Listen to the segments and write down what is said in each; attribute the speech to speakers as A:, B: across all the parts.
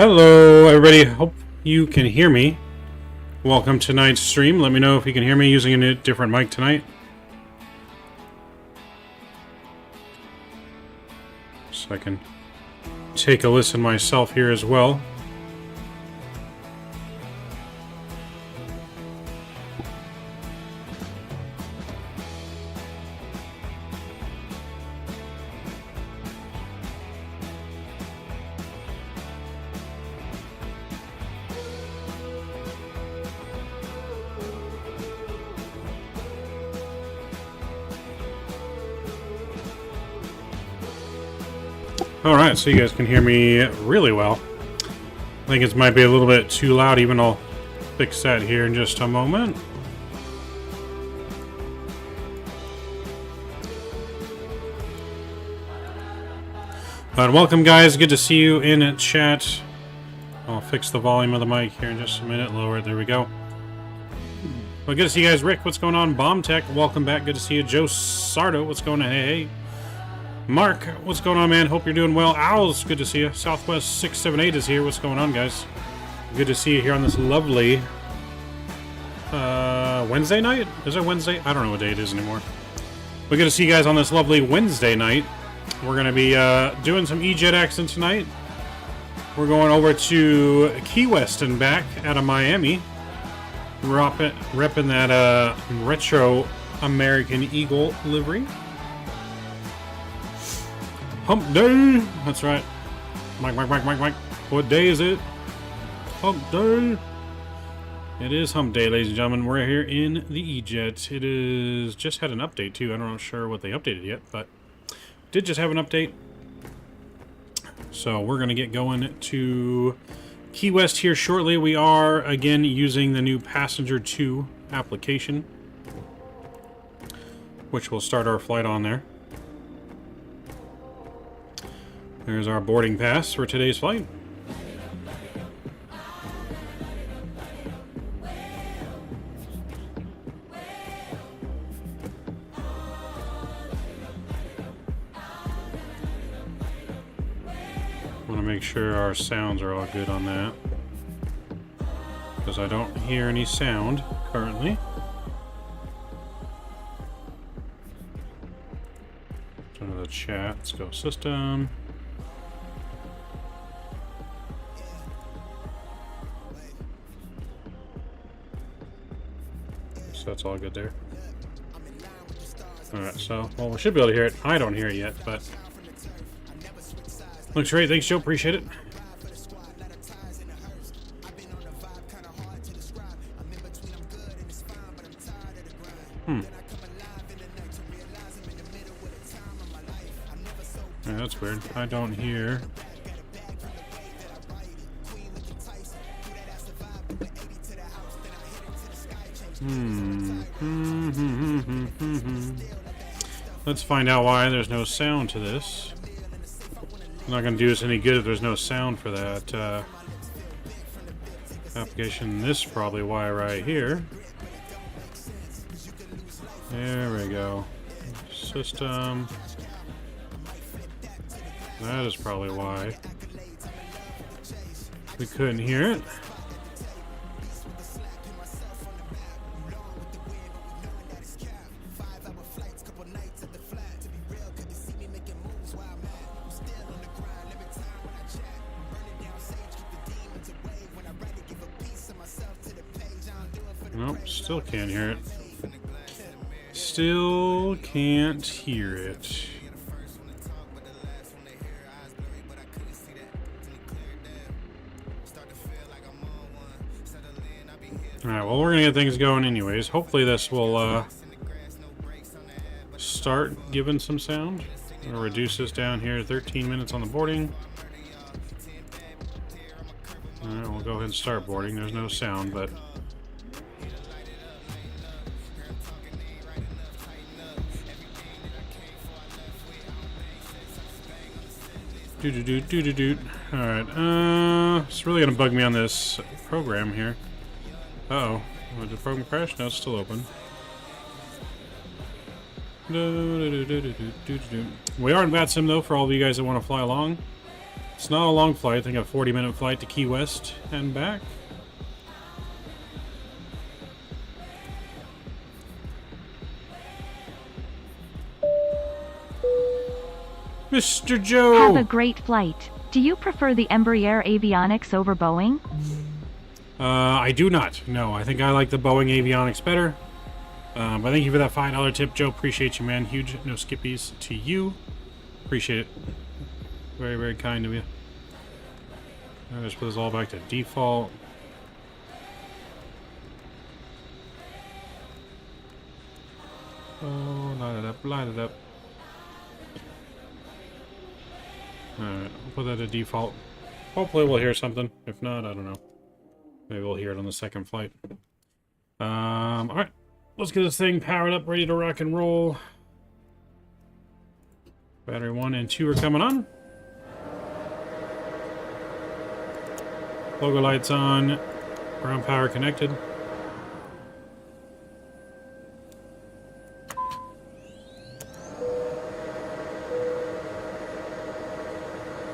A: Hello everybody, hope you can hear me. Welcome to tonight's stream. Let me know if you can hear me using a different mic tonight. So I can take a listen myself here as well. Alright, so you guys can hear me really well. I think it might be a little bit too loud, even I'll fix that here in just a moment. But welcome guys, good to see you in chat. I'll fix the volume of the mic here in just a minute, lower it, there we go. Well, good to see you guys. Rick, what's going on? Bomb Tech, welcome back, good to see you. Joe Sardo, what's going on? Hey. Mark, what's going on, man? Hope you're doing well. Owls, good to see you. Southwest 678 is here. What's going on, guys? Good to see you here on this lovely Wednesday night? Is it Wednesday? I don't know what day it is anymore. But good to see you guys on this lovely Wednesday night. We're going to be doing some E-Jet action tonight. We're going over to Key West and back out of Miami. Repping that retro American Eagle livery. Hump day! That's right. Mike. What day is it? Hump day! It is hump day, ladies and gentlemen. We're here in the E-Jet. It is just had an update, too. I'm not sure what they updated yet, but did just have an update. So we're going to get going to Key West here shortly. We are, again, using the new Passenger 2 application, which will start our flight on there. There's our boarding pass for today's flight. Want to make sure our sounds are all good on that, because I don't hear any sound currently. Turn to the chat. Let's go system. So that's all good there. Alright, so, well, we should be able to hear it. I don't hear it yet, but looks great. Thanks, Joe. Appreciate it. Yeah, that's weird. I don't hear. Let's find out why there's no sound to this. It's not going to do us any good if there's no sound for that application. This is probably why right here. There we go. System. That is probably why we couldn't hear it. Nope, still can't hear it. Still can't hear it. Alright, well, we're gonna get things going anyways. Hopefully this will start giving some sound. I'm gonna reduce this down here, 13 minutes on the boarding. Alright, we'll go ahead and start boarding. There's no sound, but Alright, it's really gonna bug me on this program here. Uh-oh. Did the program crash? No, it's still open. We are in Vatsim, though, for all of you guys that want to fly along. It's not a long flight. I think a 40-minute flight to Key West and back. Mr. Joe!
B: Have a great flight. Do you prefer the Embraer avionics over Boeing?
A: I do not. No, I think I like the Boeing avionics better. But thank you for that $5 tip, Joe. Appreciate you, man. Huge no skippies to you. Appreciate it. Very, very kind of you. I'll just put this all back to default. Oh, light it up, light it up. Alright, I'll put that to default. Hopefully we'll hear something. If not, I don't know. Maybe we'll hear it on the second flight. Alright. Let's get this thing powered up, ready to rock and roll. Battery 1 and 2 are coming on. Logo lights on. Ground power connected.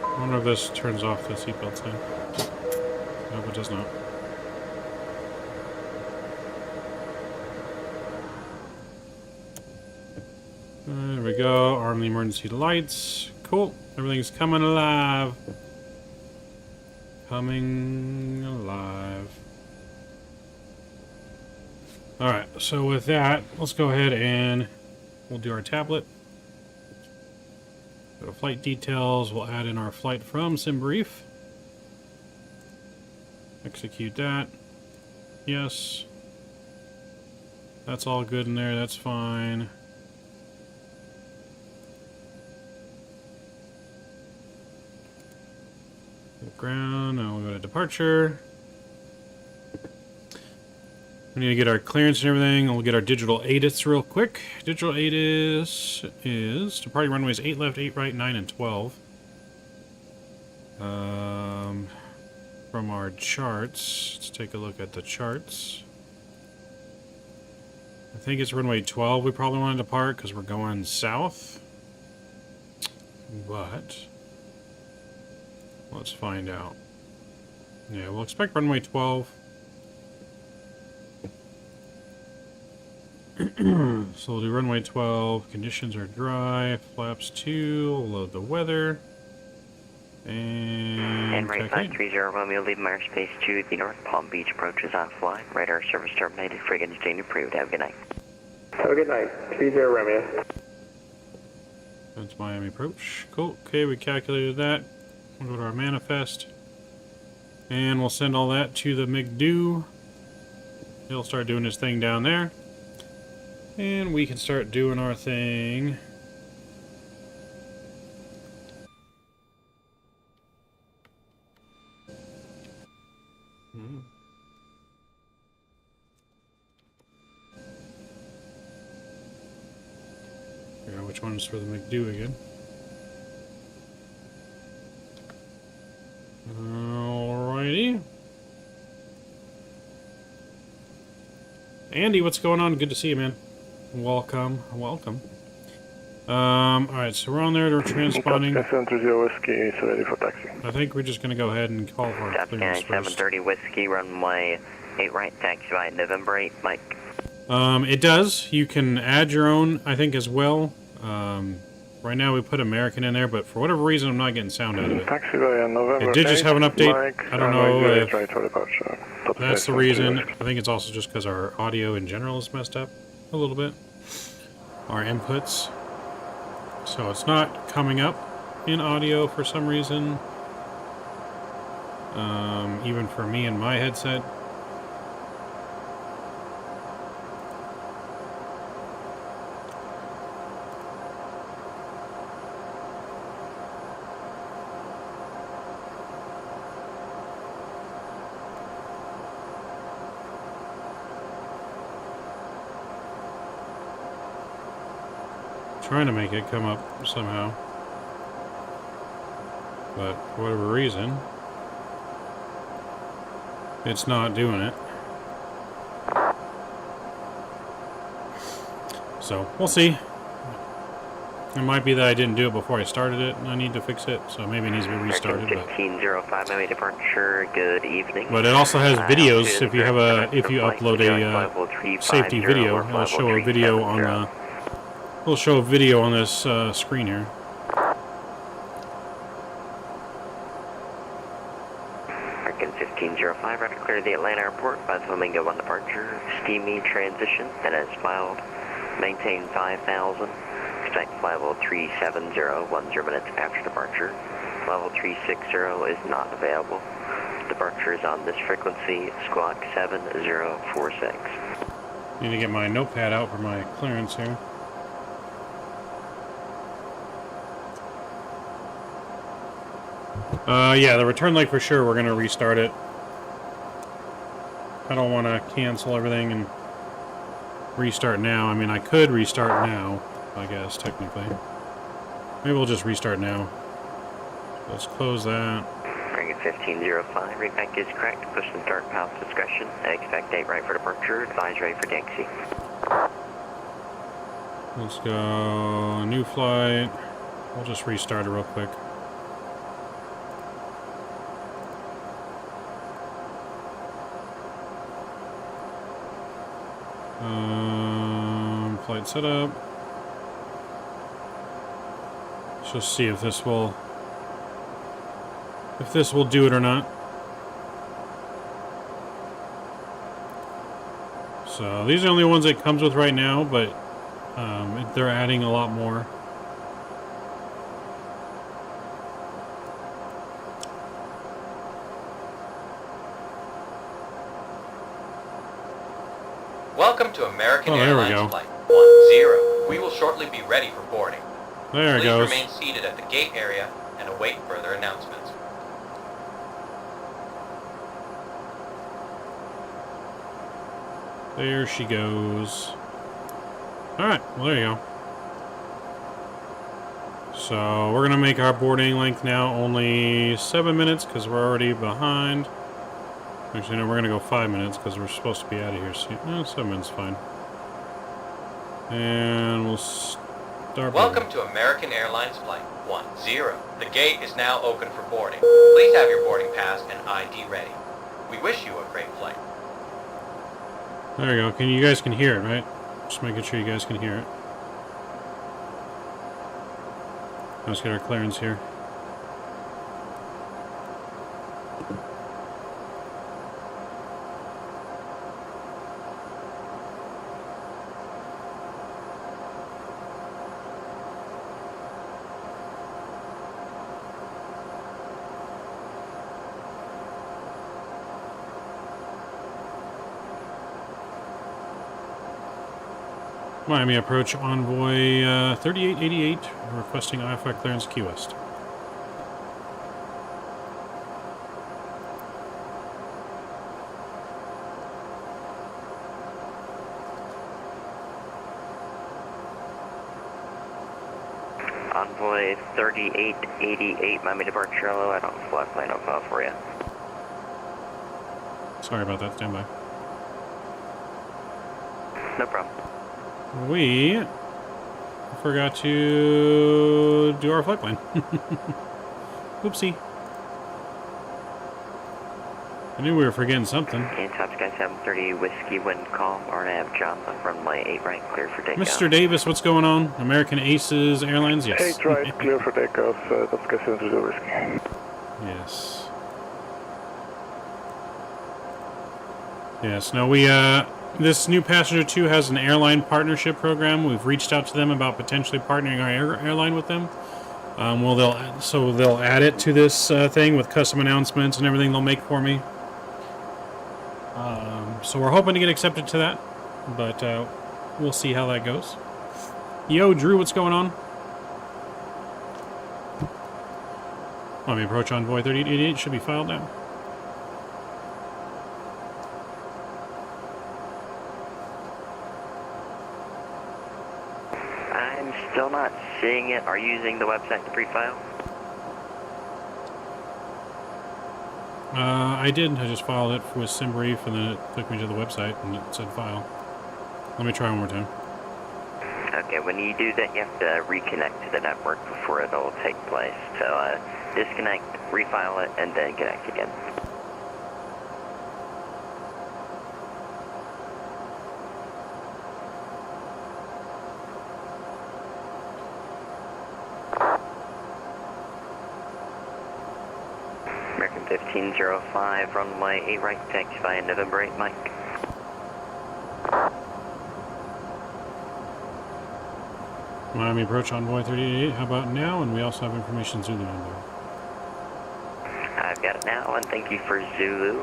A: I wonder if this turns off the seatbelt sign. Nope, it does not. There we go. Arm the emergency lights. Cool. Everything's coming alive. Coming alive. Alright, so with that, let's go ahead and we'll do our tablet. Go to flight details. We'll add in our flight from SimBrief. Execute that. Yes. That's all good in there. That's fine. Ground. Now we'll go to departure. We need to get our clearance and everything. We'll get our digital ATIS real quick. Digital ATIS is departing runways 8 left, 8 right, 9, and 12. From our charts, let's take a look at the charts. I think it's runway 12 we probably want to depart because we're going south. But let's find out. Yeah, we'll expect runway 12. So we'll do runway 12. Conditions are dry. Flaps 2. We'll load the weather. And
C: right 530 Romeo, leave airspace 2. The North Palm Beach approach is offline. Radar service terminated. Frigate exchange approved. Have a good night.
D: Have a good night. 30 Romeo.
A: That's Miami approach. Cool. Okay, we calculated that. We'll go to our manifest. And we'll send all that to the McDo. He'll start doing his thing down there. And we can start doing our thing. Figure out which one's for the McDo again. Alrighty. Andy, what's going on? Good to see you, man. Welcome, welcome. Alright, so we're on there, we're transponding.
D: Whiskey is ready for taxi.
A: I think we're just gonna go ahead and call for our clearance first.
C: 730 Whiskey, runway 8 right, taxi by November 8, Mike.
A: It does. You can add your own, I think, as well. Right now we put American in there, but for whatever reason I'm not getting sound out of it.
D: Taxi by November
A: It did just have an update.
D: Mike,
A: I don't know if
D: right for departure.
A: that's the reason. I think it's also just because our audio in general is messed up a little bit. Our inputs. So it's not coming up in audio for some reason. Even for me and my headset. Trying to make it come up somehow, but for whatever reason it's not doing it, so we'll see. It might be that I didn't do it before I started it, and I need to fix it, so maybe it needs to be restarted. But
C: 1505, my departure. Good evening.
A: it also has videos. If you have
C: if you
A: upload a safety video, it'll show a video on the. It'll show a video on this screen here.
C: American 1505, right to clear the Atlanta airport by Flamingo 1 departure. Steamy transition that is filed. Maintain 5000. Expect flight level 370, 10 minutes after departure. Level 360 is not available. Departure is on this frequency, squawk 7046.
A: Need to get my notepad out for my clearance here. Yeah, the return leg for sure, we're going to restart it. I don't want to cancel everything and restart now. I mean, I could restart now, I guess, technically. Maybe we'll just restart now. Let's close that.
C: Bring it 1505, repack is correct. Push the start path discretion. Expect date right for departure. Advise ready for taxi.
A: Let's go new flight. We'll just restart it real quick. Flight setup. Let's just see if this will do it or not. So these are the only ones it comes with right now, but they're adding a lot more.
E: Welcome to American Airlines Flight 10. We will shortly be ready for boarding.
A: There it goes.
E: Please remain seated at the gate area and await further announcements.
A: There she goes. Alright, well there you go. So we're gonna make our boarding length now only 7 minutes because we're already behind. Actually, no, we're gonna go 5 minutes because we're supposed to be out of here soon. 7 minutes, fine. And we'll start.
E: Welcome to American Airlines Flight 10. The gate is now open for boarding. Please have your boarding pass and ID ready. We wish you a great flight.
A: There we go. You guys can hear it, right? Just making sure you guys can hear it. Let's get our clearance here. Miami approach envoy 3888 requesting IFI clearance Key West.
C: Envoy 3888, Miami departure. Hello, I don't fly plane on file for you.
A: Sorry about that, stand by.
C: No problem.
A: We forgot to do our flight plan. Oopsie. I knew we were forgetting something.
C: And Top Sky 730, Whiskey, wind calm, RNAV, John, runway 8 right, clear for takeoff.
A: Mr. Davis, what's going on? American Aces Airlines? Yes.
D: 8 right, clear for takeoff, Top Sky 730, Whiskey.
A: Yes. Yes, no, this new Passenger 2 has an airline partnership program. We've reached out to them about potentially partnering our airline with them. They'll add it to this thing with custom announcements and everything they'll make for me. So we're hoping to get accepted to that, but we'll see how that goes. Yo, Drew, what's going on? Let me approach envoy 3888. Should be filed now.
C: I'm still not seeing it. Are you using the website to pre-file?
A: I did. I just filed it with SimBrief, and then it took me to the website, and it said file. Let me try one more time.
C: Okay, when you do that, you have to reconnect to the network before it'll take place. So disconnect, refile it, and then connect again. American 1505, runway 8 right, taxi via November 8, Mike.
A: Miami approach envoy 38. How about now? And we also have information Zulu on there.
C: I've got it now, and thank you for Zulu.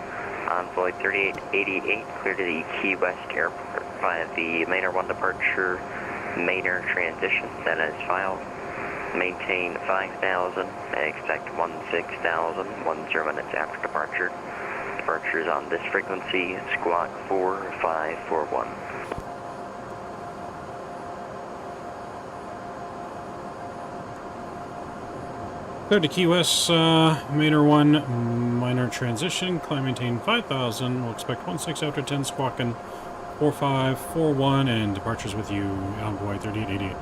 C: Envoy 3888, clear to the Key West Airport via the Manor 1 departure, Manor transition, that is filed. Maintain 5,000, expect 16,000, 10 minutes after departure. Departure is on this frequency, squawk 4541.
A: Clear to Key West, Manor 1, minor transition, climb maintain 5,000, we'll expect 16 after 10, squawking 4541, and departures with you, Envoy 3888.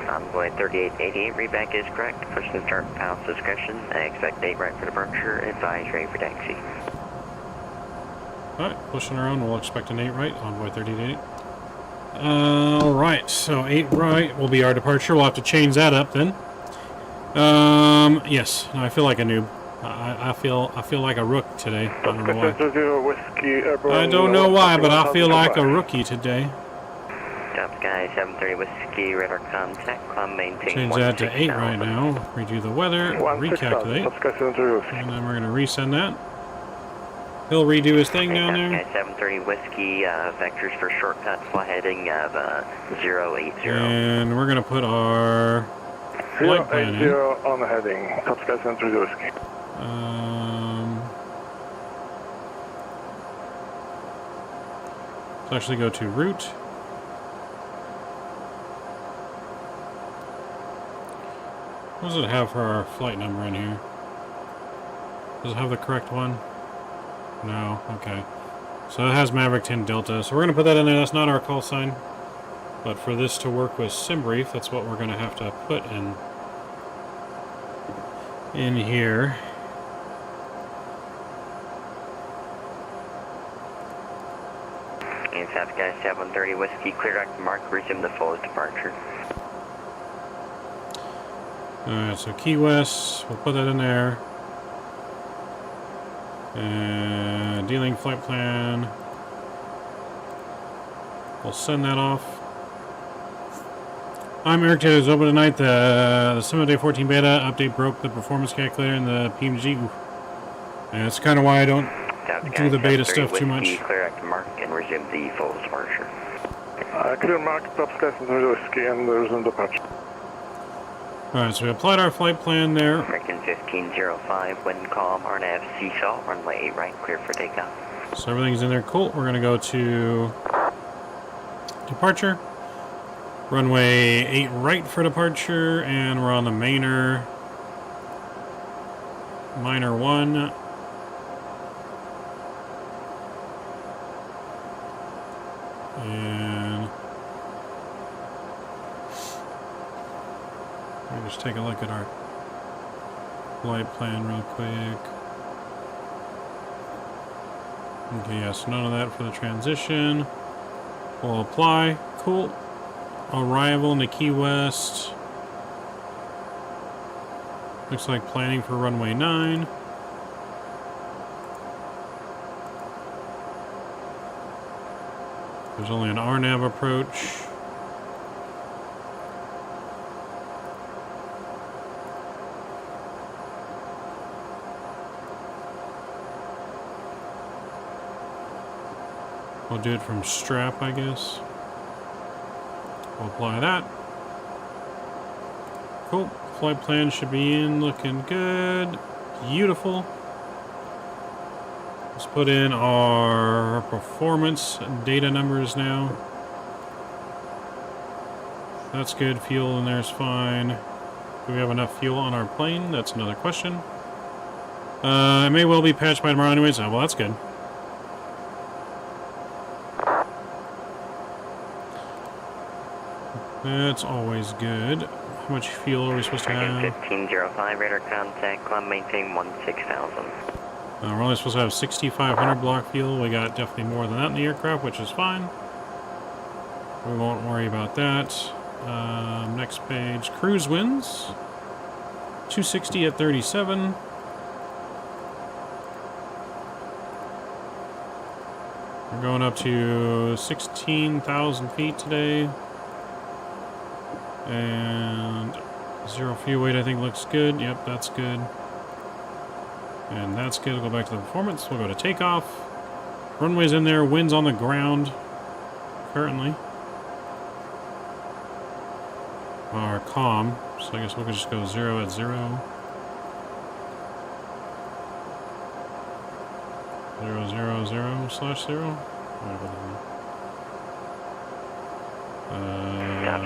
C: Envoy 3888, readback is correct, push and start pilot's discretion, I expect 8 right for departure, advise ready for taxi.
A: Alright, pushing around, we'll expect an 8 right, Envoy 3888. Alright, so 8 right will be our departure, we'll have to change that up then. Yes, I feel like a noob. I feel like a rook today. I don't know why. I don't know why, but I feel like a rookie today.
C: Top Sky 730 Whiskey, radar contact, climb maintain.
A: Change that to 8 right now. Redo the weather, recalculate, and then we're going to resend that. He'll redo his thing down there.
C: Top Sky 730 Whiskey, vectors for shortcut, fly heading of 080.
A: And we're going to put our flight plan in.
D: on the heading, Top Sky 730 Whiskey.
A: Let's actually go to route. What does it have for our flight number in here? Does it have the correct one? No, okay. So it has Maverick 10 Delta, so we're going to put that in there. That's not our call sign. But for this to work with SimBrief, that's what we're going to have to put in here.
C: And South Sky 730 Whiskey, clear direct mark, resume the fullest departure.
A: Alright, so Key West, we'll put that in there. And dealing flight plan. We'll send that off. I'm Eric Taylor. It's open tonight. The Simulator 14 beta update broke the performance calculator in the PMG. And that's kind of why I don't do the beta stuff too much.
C: Clear direct mark and resume the fullest departure.
D: Clear mark, Top Sky 730 Whiskey, and resume departure.
A: Alright, so we applied our flight plan there.
C: American 1505, wind calm, RNAV seesaw, runway 8 right, clear for takeoff.
A: So everything's in there. Cool. We're going to go to departure. Runway 8 right for departure, and we're on the Manor. Minor 1. And let me just take a look at our flight plan real quick. Okay, yes, none of that for the transition. We'll apply. Cool. Arrival in the Key West. Looks like planning for runway 9. There's only an RNAV approach. We'll do it from strap, I guess. We'll apply that. Cool. Flight plan should be in, looking good. Beautiful. Let's put in our performance data numbers now. That's good. Fuel in there is fine. Do we have enough fuel on our plane? That's another question. It may well be patched by tomorrow anyways. Oh, well, that's good. That's always good. How much fuel are we supposed to have?
C: 1505, radar contact, climb maintain 16,000.
A: We're only supposed to have 6,500 block fuel. We got definitely more than that in the aircraft, which is fine. We won't worry about that. Next page, cruise winds. 260 at 37. We're going up to 16,000 feet today. And zero fuel weight, I think, looks good. Yep, that's good. And that's good. We'll go back to the performance. We'll go to takeoff. Runway's in there. Winds on the ground currently are calm. So I guess we could just go 0 at 0. 0, 0, 0 / 0.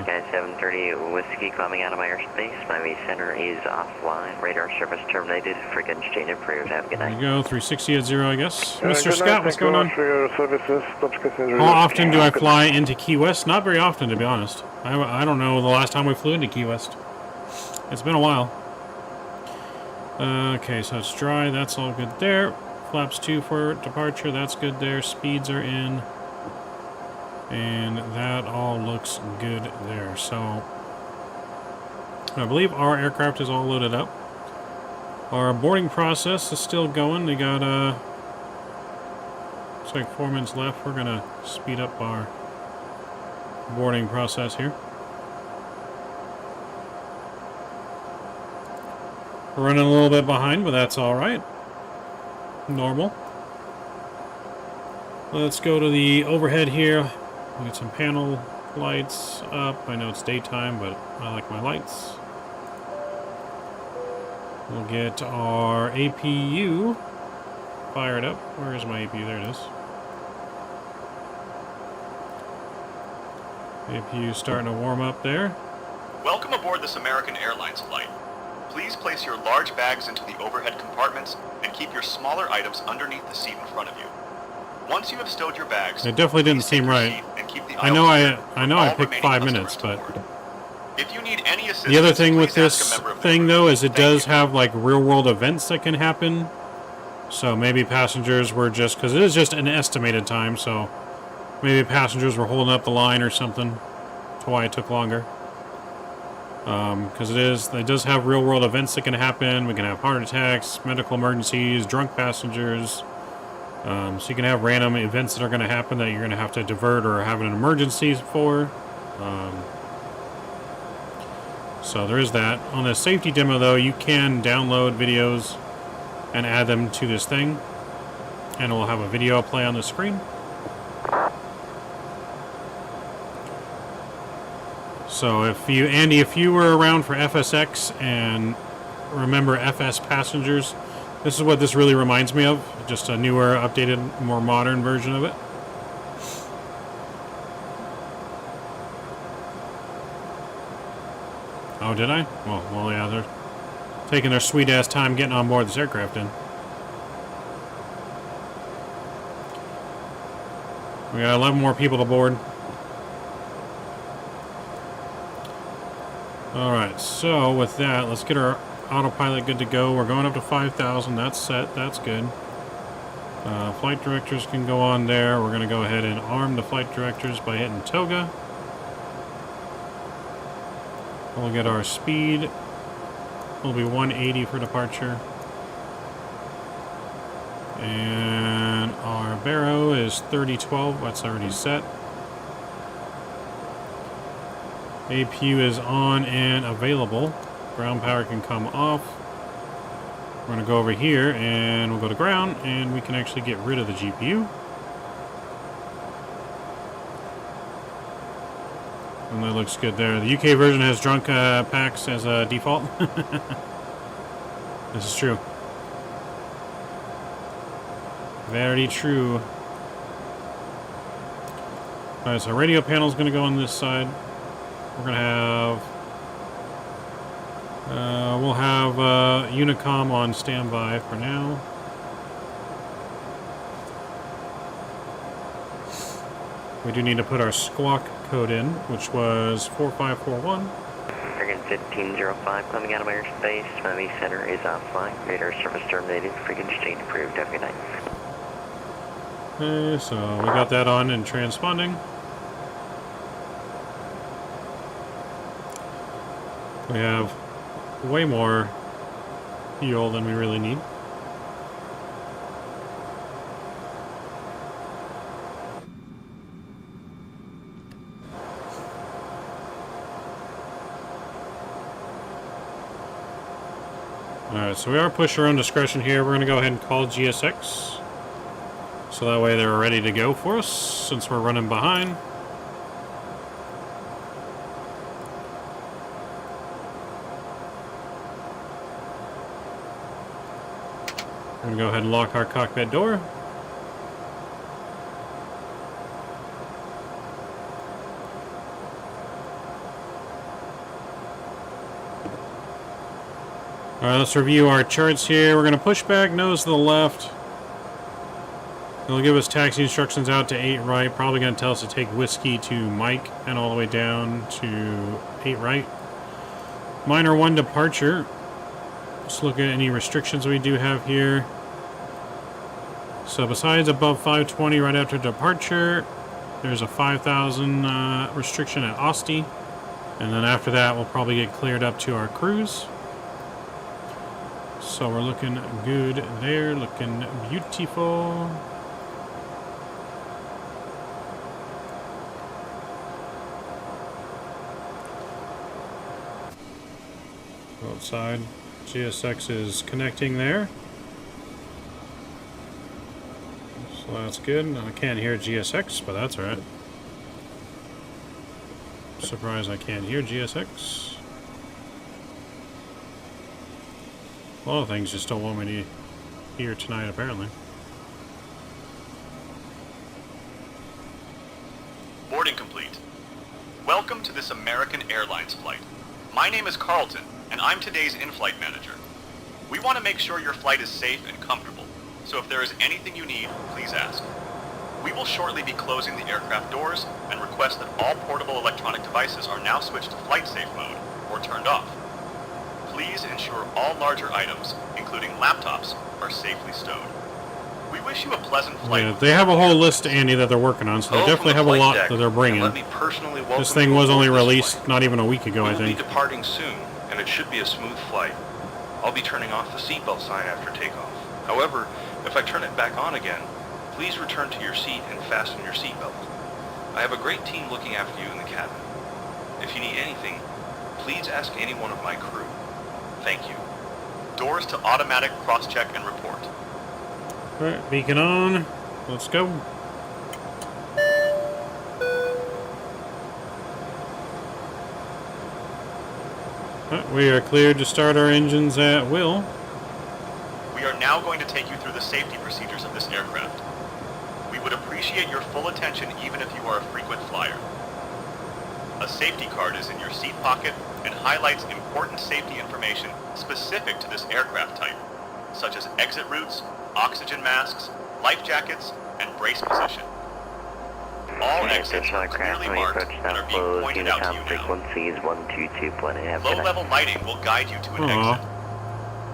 C: Sky 730 Whiskey climbing out of my airspace. Miami Center is offline. Radar service terminated. Frequency change approved. Have a good
A: There
C: night.
A: you go. 360 at 0, I guess.
D: Good
A: Mr.
D: night,
A: Scott, what's
D: thank you
A: going on?
D: for your services.
A: How often do I fly into Key West? Not very often, to be honest. I don't know the last time we flew into Key West. It's been a while. Okay, so it's dry. That's all good there. Flaps 2 for departure. That's good there. Speeds are in. And that all looks good there. So I believe our aircraft is all loaded up. Our boarding process is still going. They got looks like 4 minutes left. We're gonna speed up our boarding process here. We're running a little bit behind, but that's all right. Normal. Let's go to the overhead here. We get some panel lights up. I know it's daytime, but I like my lights. We'll get our APU fired up. Where is my APU? There it is. APU starting to warm up there.
F: Welcome aboard this American Airlines flight. Please place your large bags into the overhead compartments and keep your smaller items underneath the seat in front of you. Once you have stowed your bags,
A: It definitely didn't
F: please take
A: seem
F: your
A: right.
F: seat and keep the
A: I
F: aisle
A: know
F: clear
A: I
F: for all
A: picked
F: remaining
A: 5
F: customers
A: minutes,
F: to
A: but
F: board. If you need any assistance,
A: the other thing with
F: please ask a
A: this
F: member of the
A: thing
F: crew.
A: though is it
F: Thank
A: does
F: you.
A: have like real world events that can happen. So maybe passengers were just, because it is just an estimated time, so maybe passengers were holding up the line or something. That's why it took longer. Because it does have real world events that can happen. We can have heart attacks, medical emergencies, drunk passengers. So you can have random events that are going to happen that you're going to have to divert or have an emergency for. So there is that. On the safety demo though, you can download videos and add them to this thing. And we'll have a video play on the screen. So if you were around for FSX and remember FS passengers, this is what this really reminds me of. Just a newer, updated, more modern version of it. Oh, did I? Well, yeah, they're taking their sweet-ass time getting on board this aircraft in. We got 11 more people to board. Alright, so with that, let's get our autopilot good to go. We're going up to 5,000. That's set. That's good. Flight directors can go on there. We're going to go ahead and arm the flight directors by hitting toga. We'll get our speed. It'll be 180 for departure. And our baro is 3012. That's already set. APU is on and available. Ground power can come off. We're going to go over here and we'll go to ground and we can actually get rid of the GPU. And that looks good there. The UK version has drunk packs as a default. This is true. Very true. Alright, so radio panel is going to go on this side. We're going to have... we'll have Unicom on standby for now. We do need to put our squawk code in, which was 4541.
C: Friggin 1505 coming out of airspace. Miami Center is offline. Radar service terminated. Friggin exchange approved. Have a good night.
A: Okay, so we got that on and transponding. We have way more fuel than we really need. Alright, so we are pushing our own discretion here. We're going to go ahead and call GSX. So that way they're ready to go for us, since we're running behind. We're going to go ahead and lock our cockpit door. Alright, let's review our charts here. We're going to push back, nose to the left. It'll give us taxi instructions out to 8 right. Probably going to tell us to take whiskey to Mike and all the way down to 8 right. Minor 1 departure. Let's look at any restrictions we do have here. So besides above 520 right after departure, there's a 5,000 restriction at Asti. And then after that, we'll probably get cleared up to our cruise. So we're looking good there, looking beautiful. Outside, GSX is connecting there. So that's good. I can't hear GSX, but that's alright. Surprised I can't hear GSX. A lot of things just don't want me to hear tonight, apparently.
F: Boarding complete. Welcome to this American Airlines flight. My name is Carlton, and I'm today's in-flight manager. We want to make sure your flight is safe and comfortable, so if there is anything you need, please ask. We will shortly be closing the aircraft doors and request that all portable electronic devices are now switched to flight safe mode or turned off. Please ensure all larger items, including laptops, are safely stowed. We wish you a pleasant flight.
A: Yeah, they have a whole list, Andy, that they're working on, so they definitely have a lot that they're bringing.
G: Let me personally welcome
A: This thing was only released not even a week ago, I think.
G: We'll be departing soon, and it should be a smooth flight. I'll be turning off the seatbelt sign after takeoff. However, if I turn it back on again, please return to your seat and fasten your seatbelt. I have a great team looking after you in the cabin. If you need anything, please ask any one of my crew. Thank you.
F: Doors to automatic cross-check and report.
A: Alright, beacon on. Let's go. Alright, we are cleared to start our engines at will.
F: We are now going to take you through the safety procedures of this aircraft. We would appreciate your full attention even if you are a frequent flyer. A safety card is in your seat pocket and highlights important safety information specific to this aircraft type, such as exit routes, oxygen masks, life jackets, and brace position. All exits are clearly marked and are being pointed out to you now.
C: Frequencies 122.8.
F: Low-level lighting will guide you to an exit.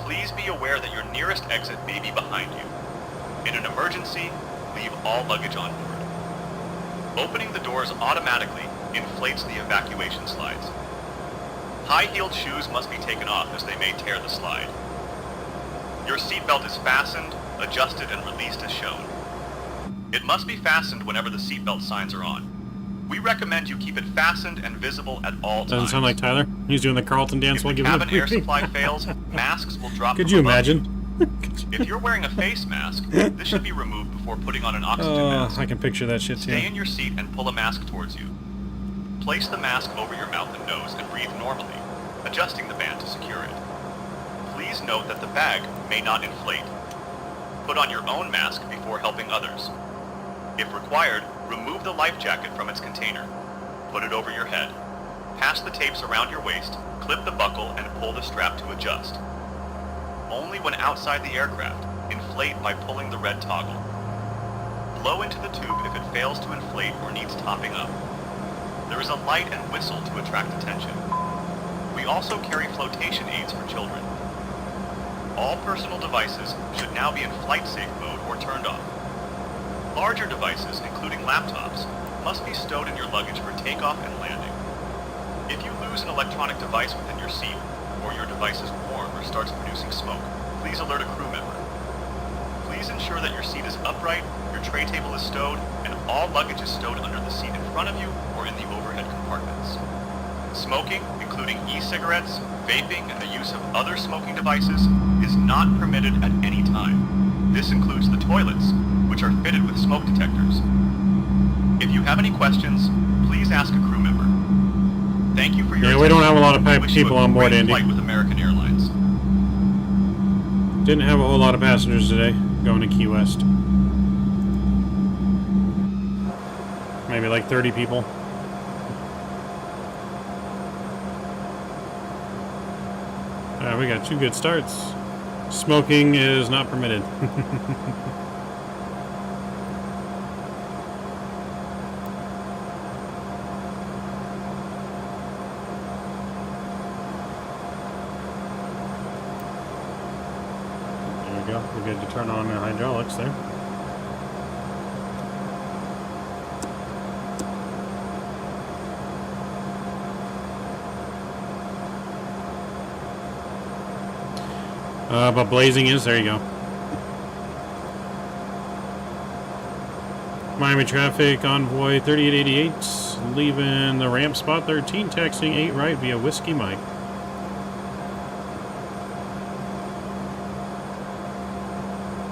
F: Please be aware that your nearest exit may be behind you. In an emergency, leave all luggage on board. Opening the doors automatically inflates the evacuation slides. High-heeled shoes must be taken off as they may tear the slide. Your seatbelt is fastened, adjusted, and released as shown. It must be fastened whenever the seatbelt signs are on. We recommend you keep it fastened and visible at all times.
A: Doesn't sound like Tyler. He's doing the Carlton dance while giving
F: If the cabin air supply fails, masks will drop
A: Could
F: from
A: you
F: above
A: imagine?
F: If you're wearing a face mask, this should be removed before putting on an oxygen mask.
A: I can picture that shit too.
F: Stay in your seat and pull a mask towards you. Place the mask over your mouth and nose and breathe normally, adjusting the band to secure it. Please note that the bag may not inflate. Put on your own mask before helping others. If required, remove the life jacket from its container. Put it over your head. Pass the tapes around your waist, clip the buckle, and pull the strap to adjust. Only when outside the aircraft, inflate by pulling the red toggle. blow into the tube if it fails to inflate or needs topping up. There is a light and whistle to attract attention. We also carry flotation aids for children. All personal devices should now be in flight safe mode or turned off. Larger devices, including laptops, must be stowed in your luggage for takeoff and landing. If you lose an electronic device within your seat, or your device is warm or starts producing smoke, please alert a crew member. Please ensure that your seat is upright, your tray table is stowed, and all luggage is stowed under the seat in front of you or in the overhead compartments. Smoking, including e-cigarettes, vaping, and the use of other smoking devices, is not permitted at any time. This includes the toilets, which are fitted with smoke detectors. If you have any questions, please ask a crew member. Thank you for your
A: Yeah, we don't have a lot of
F: Wish you
A: people
F: a
A: on board,
F: great
A: Andy.
F: flight with American Airlines.
A: Didn't have a whole lot of passengers today going to Key West. Maybe like 30 people. We got 2 good starts. Smoking is not permitted. There we go. We're good to turn on the hydraulics there. But blazing is, there you go. Miami traffic, envoy 3888, leaving the ramp spot 13, taxiing 8 right via Whiskey Mike.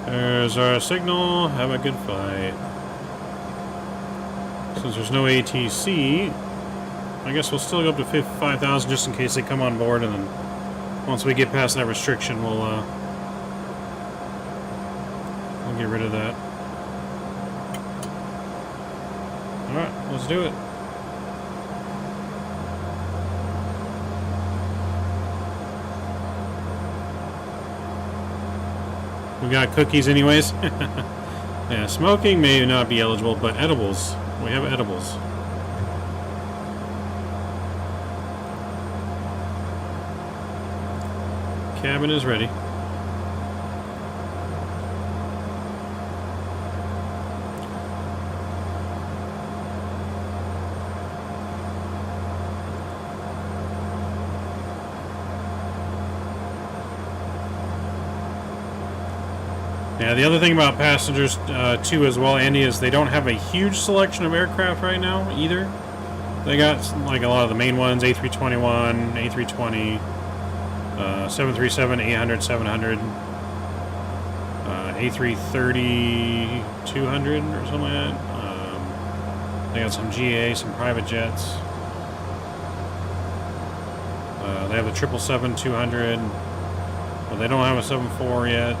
A: There's our signal, have a good flight. Since there's no ATC, I guess we'll still go up to 5,000 just in case they come on board, and then once we get past that restriction, we'll get rid of that. Alright, let's do it. We got cookies anyways. Yeah, smoking may not be eligible, but edibles. We have edibles. Cabin is ready. Yeah, the other thing about passengers too as well, Andy, is they don't have a huge selection of aircraft right now either. They got like a lot of the main ones, A321, A320, 737, 800, 700, A330, 200 or something like that. They got some GA, some private jets. They have the 777-200, but they don't have a 74 yet.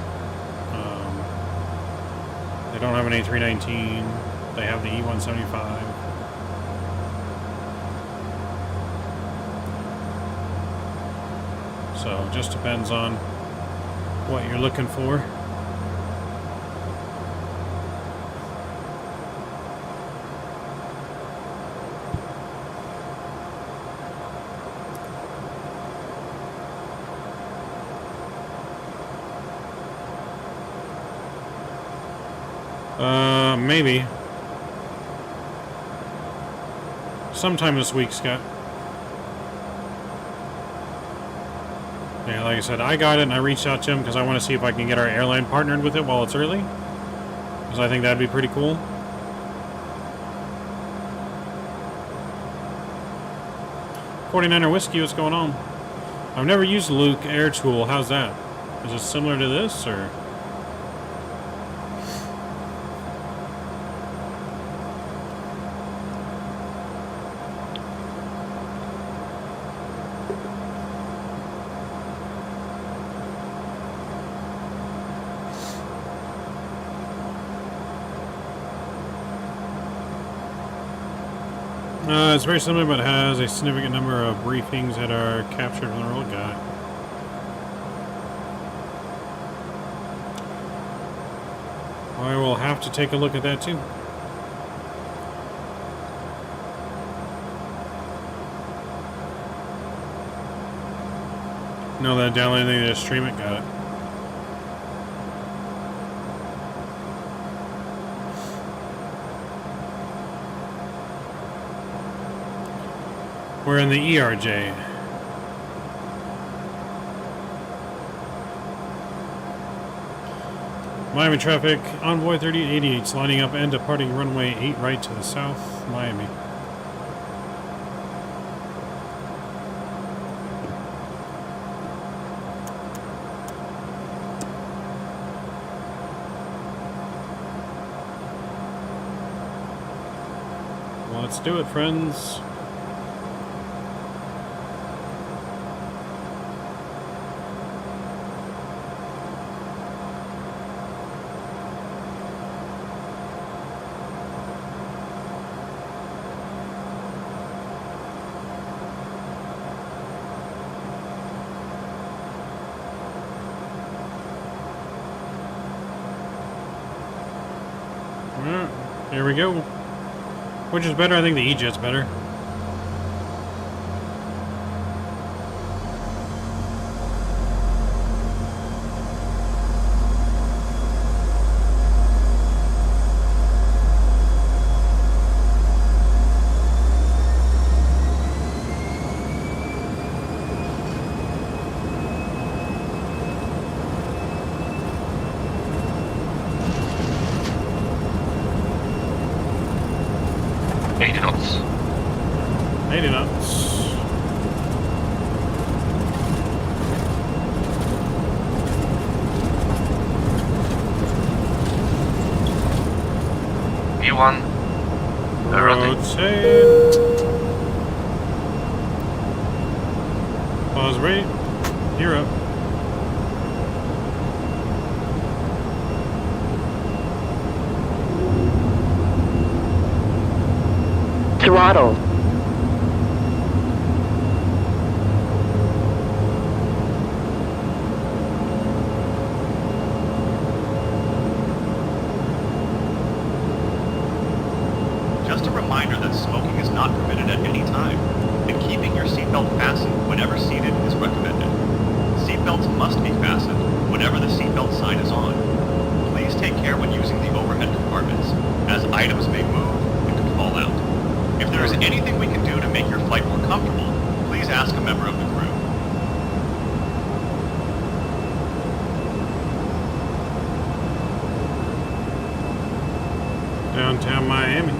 A: They don't have an A319. They have the E-175. So it just depends on what you're looking for. Maybe. Sometime this week, Scott. Yeah, like I said, I got it and I reached out to him because I want to see if I can get our airline partnered with it while it's early. Because I think that'd be pretty cool. '49er Whiskey, what's going on? I've never used Luke Air Tool. How's that? Is it similar to this, or? It's very similar, but has a significant number of briefings that are captured from the road guide. I will have to take a look at that too. No, that downloading to stream it, got it. We're in the ERJ. Miami traffic, Envoy 3888, sliding up and departing runway 8 right to the south, Miami. Let's do it, friends. Here we go. Which is better? I think the E-Jet's better. Pause rate. You're up.
C: Throttle.
F: Just a reminder that smoking is not permitted at any time, and keeping your seatbelt fastened whenever seated is recommended. Seatbelts must be fastened whenever the seatbelt sign is on. Please take care when using the overhead compartments, as items may move and could fall out. If there is anything we can do to make your flight more comfortable, please ask a member of the crew.
A: Downtown Miami.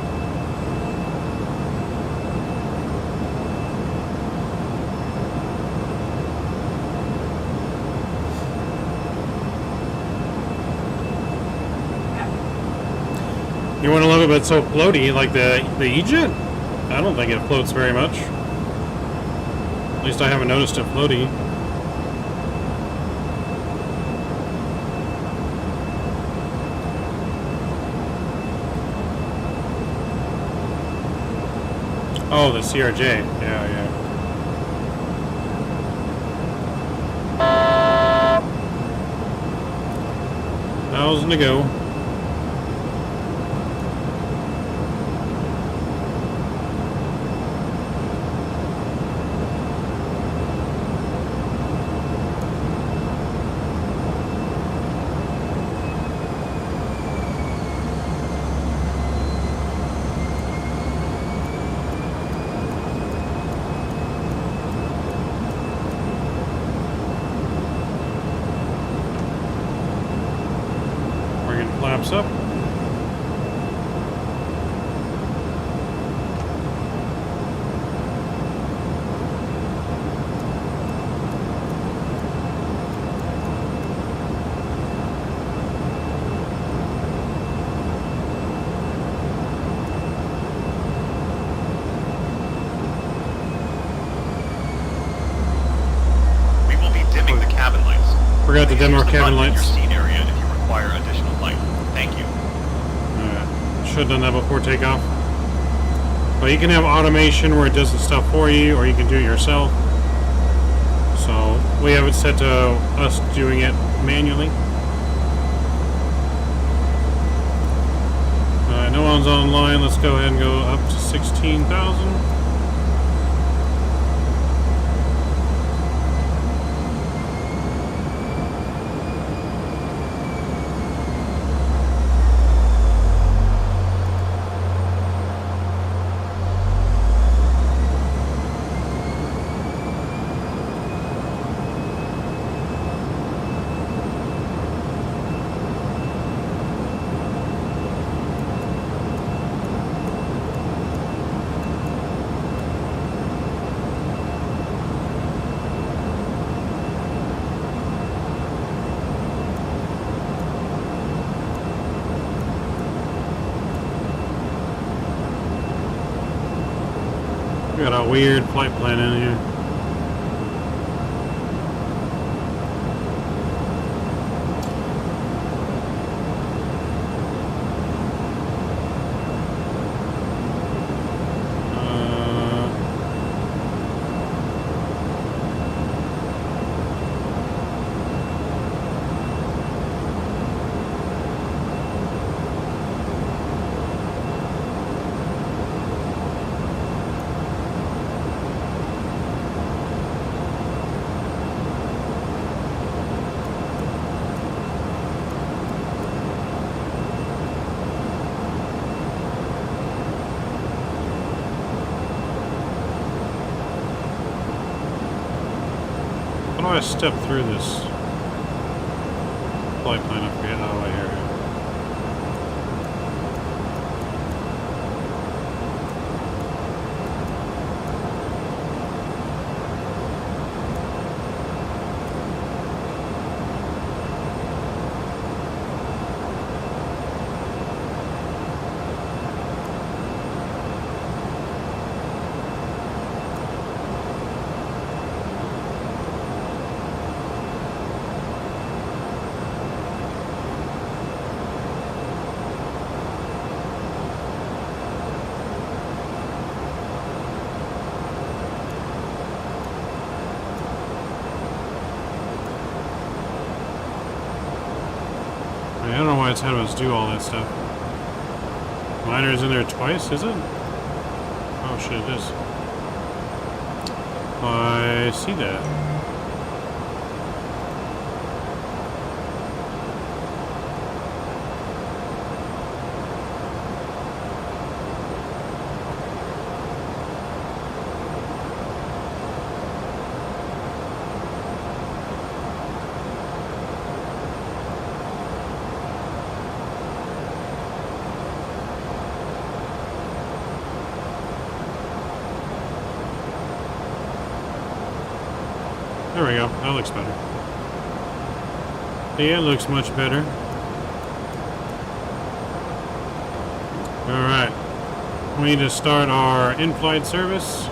A: You want to love it, but it's so floaty, like the E-Jet? I don't think it floats very much. At least I haven't noticed it floaty. Oh, the CRJ. Yeah, yeah. $1,000 to go. Flaps up.
F: We will be dimming the cabin lights.
A: Forgot to dim our
F: Use the
A: cabin
F: button in
A: lights.
F: your seat area if you require additional light. Thank you.
A: Should have done that before takeoff. But you can have automation where it does the stuff for you, or you can do it yourself. So we have it set to us doing it manually. no one's online. Let's go ahead and go up to 16,000. We got a weird flight plan in here. How do I step through this flight plan? I forget. Oh, right here. I don't know why it's had us do all that stuff. Miner's in there twice, is it? Oh shit, it is. I see that. There we go. That looks better. Yeah, it looks much better. Alright. We need to start our in-flight service.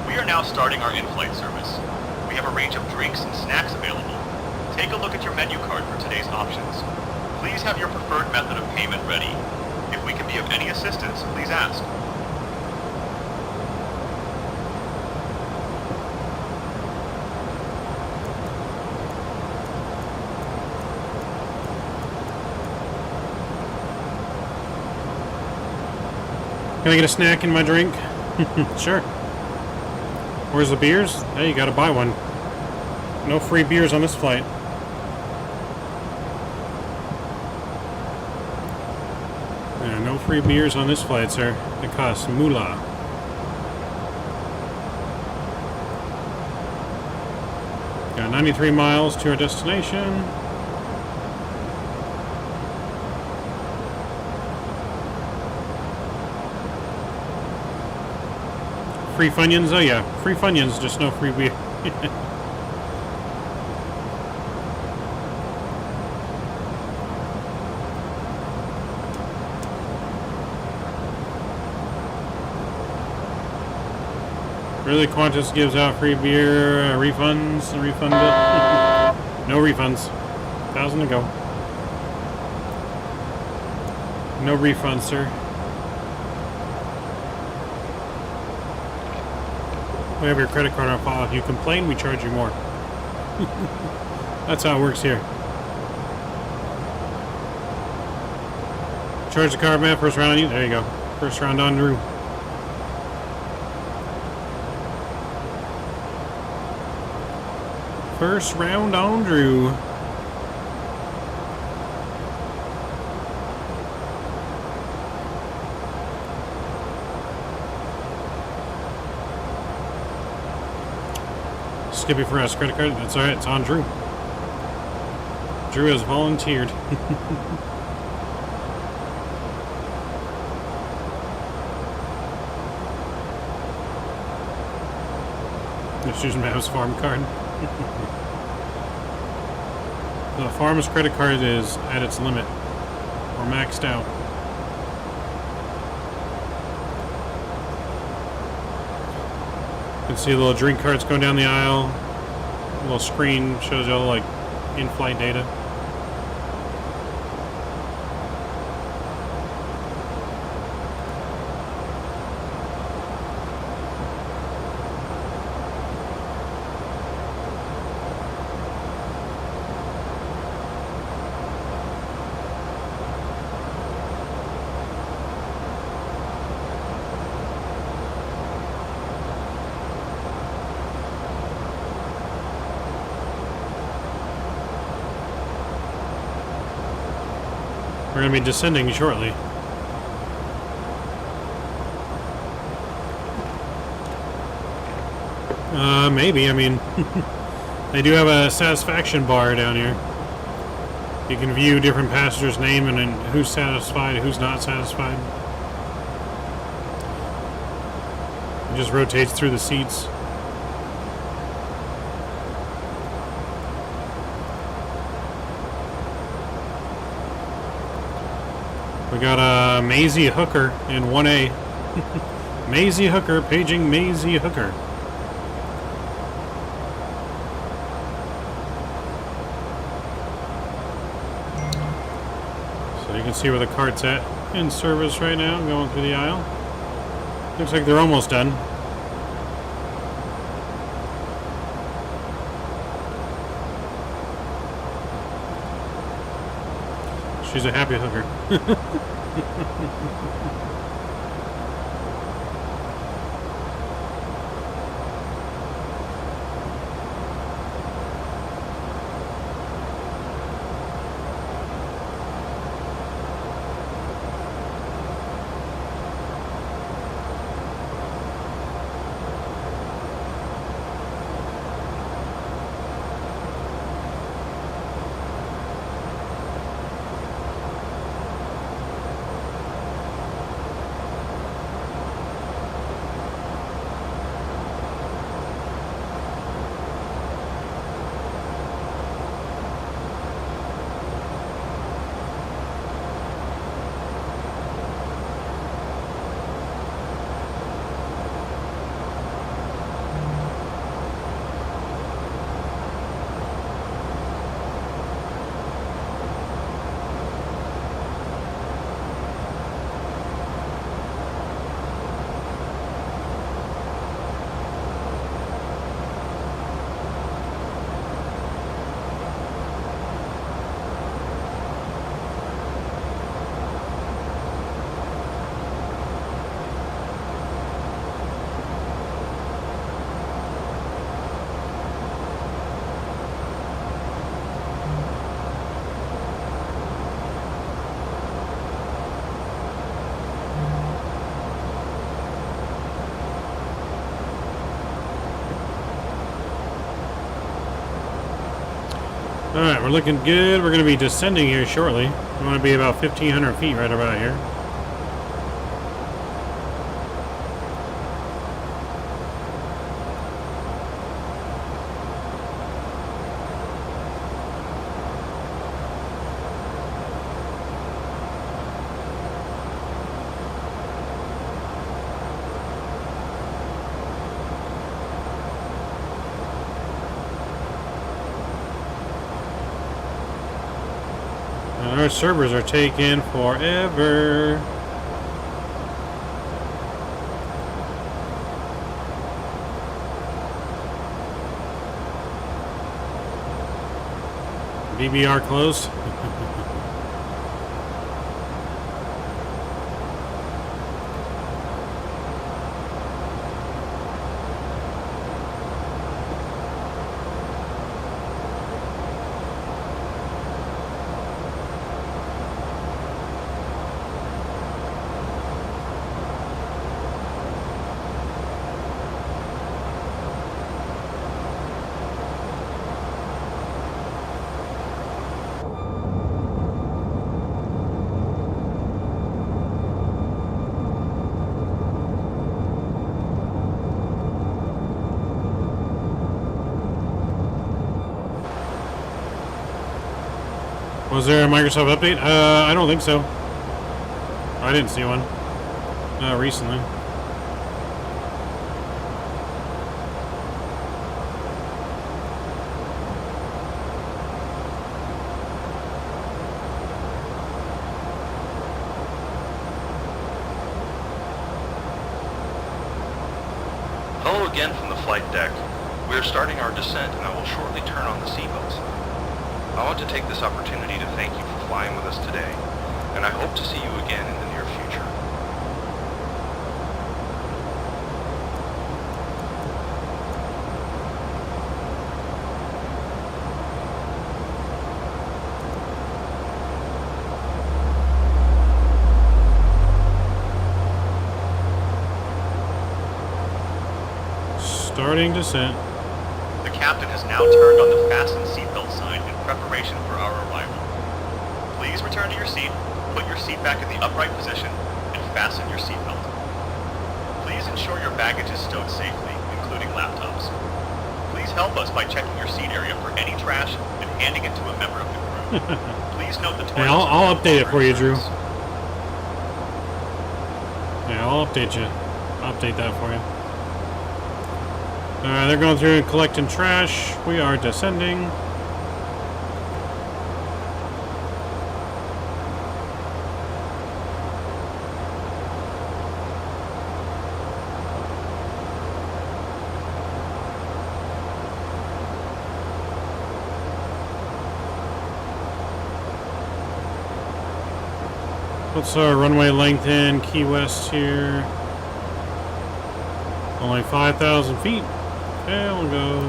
F: We are now starting our in-flight service. We have a range of drinks and snacks available. Take a look at your menu card for today's options. Please have your preferred method of payment ready. If we can be of any assistance, please ask.
A: Can I get a snack in my drink? Sure. Where's the beers? Hey, you gotta buy one. No free beers on this flight. Yeah, no free beers on this flight, sir. It costs moolah. Got 93 miles to our destination. Free Funyuns? Oh yeah, free Funyuns, just no free beer. Really, Qantas gives out free beer refunds, refund it? No refunds. 1,000 to go. No refunds, sir. We have your credit card on file. If you complain, we charge you more. That's how it works here. Charge the car, man. First round on you. There you go. First round on Drew. First round on Drew. Skippy for us, credit card. That's alright, it's on Drew. Drew has volunteered. Just using Mav's farm card. The farm's credit card is at its limit, or maxed out. You can see a little drink carts going down the aisle. A little screen shows you all like in-flight data. We're going to be descending shortly. Maybe. I mean, they do have a satisfaction bar down here. You can view different passengers' name and who's satisfied, who's not satisfied. It just rotates through the seats. We got a Maisie Hooker in 1A. Maisie Hooker, paging Maisie Hooker. So you can see where the cart's at in service right now, going through the aisle. Looks like they're almost done. She's a happy hooker. Alright, we're looking good. We're going to be descending here shortly. We want to be about 1,500 feet right about here. Our servers are taking forever. BBR close. Was there a Microsoft update? I don't think so. I didn't see one. Recently.
G: Hello again from the flight deck. We are starting our descent and I will shortly turn on the seatbelt sign. I want to take this opportunity to thank you for flying with us today, and I hope to see you again in the near future.
A: Starting descent.
F: The captain has now turned on the fasten seatbelt sign in preparation for our arrival. Please return to your seat, put your seat back in the upright position, and fasten your seatbelt. Please ensure your baggage is stowed safely, including laptops. Please help us by checking your seat area for any trash and handing it to a member of the crew. Please note the toilets.
A: Yeah, I'll update it for you, Drew.
F: service.
A: Yeah, I'll update you. I'll update that for you. They're going through and collecting trash. We are descending. What's our runway length in Key West here? Only 5,000 feet. Okay, we'll go.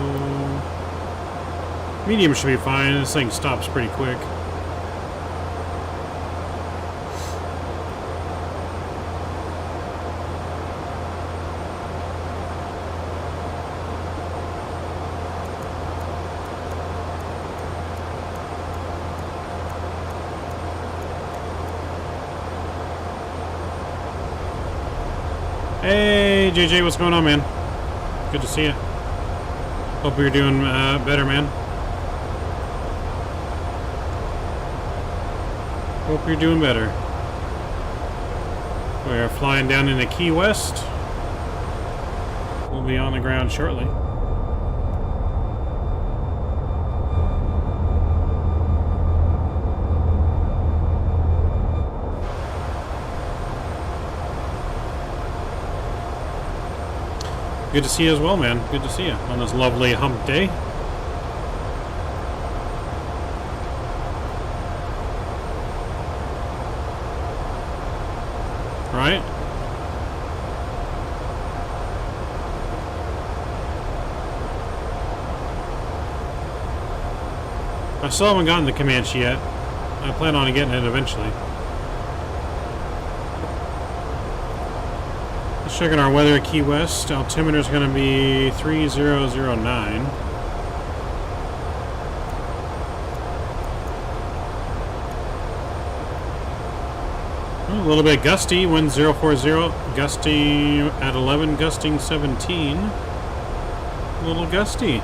A: Medium should be fine. This thing stops pretty quick. Hey, JJ, what's going on, man? Good to see you. Hope you're doing better, man. Hope you're doing better. We are flying down into Key West. We'll be on the ground shortly. Good to see you as well, man. Good to see you on this lovely hump day. Right? I still haven't gotten the Comanche yet. I plan on getting it eventually. Checking our weather at Key West. Altimeter is going to be 3009. A little bit gusty. Wind 040. Gusty at 11. Gusting 17. A little gusty.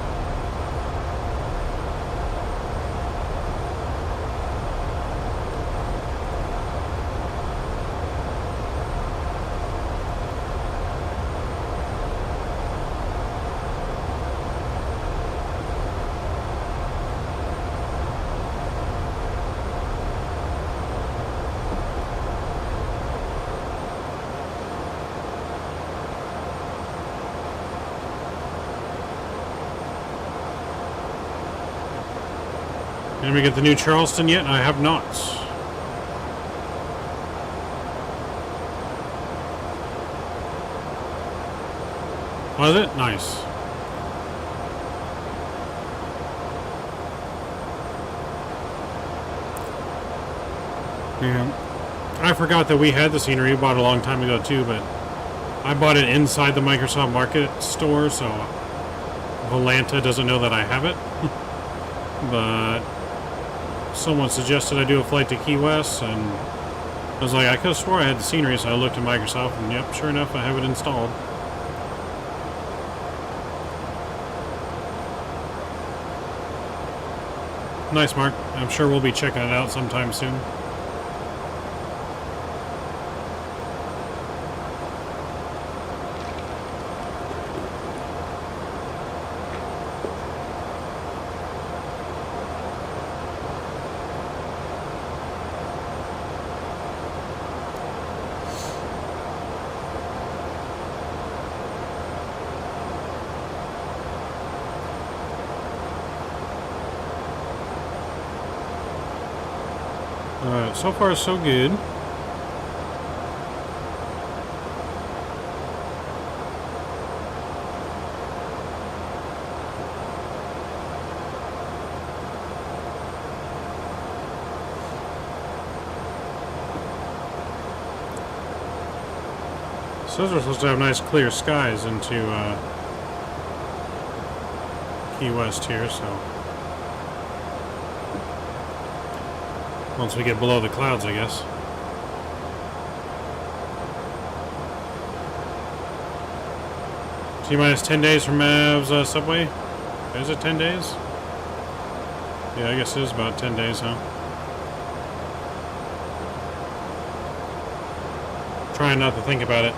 A: Did we get the new Charleston yet? I have not. Was it? Nice. Yeah. I forgot that we had the scenery. We bought it a long time ago too, but I bought it inside the Microsoft Market store, so Volanta doesn't know that I have it. But someone suggested I do a flight to Key West, and I was like, I could have swore I had the scenery, so I looked at Microsoft, and yep, sure enough, I have it installed. Nice, Mark. I'm sure we'll be checking it out sometime soon. Alright, so far so good. Says we're supposed to have nice clear skies into Key West here, so once we get below the clouds, I guess. T-minus 10 days from Mavs subway. Is it 10 days? Yeah, I guess it is about 10 days, huh? Trying not to think about it.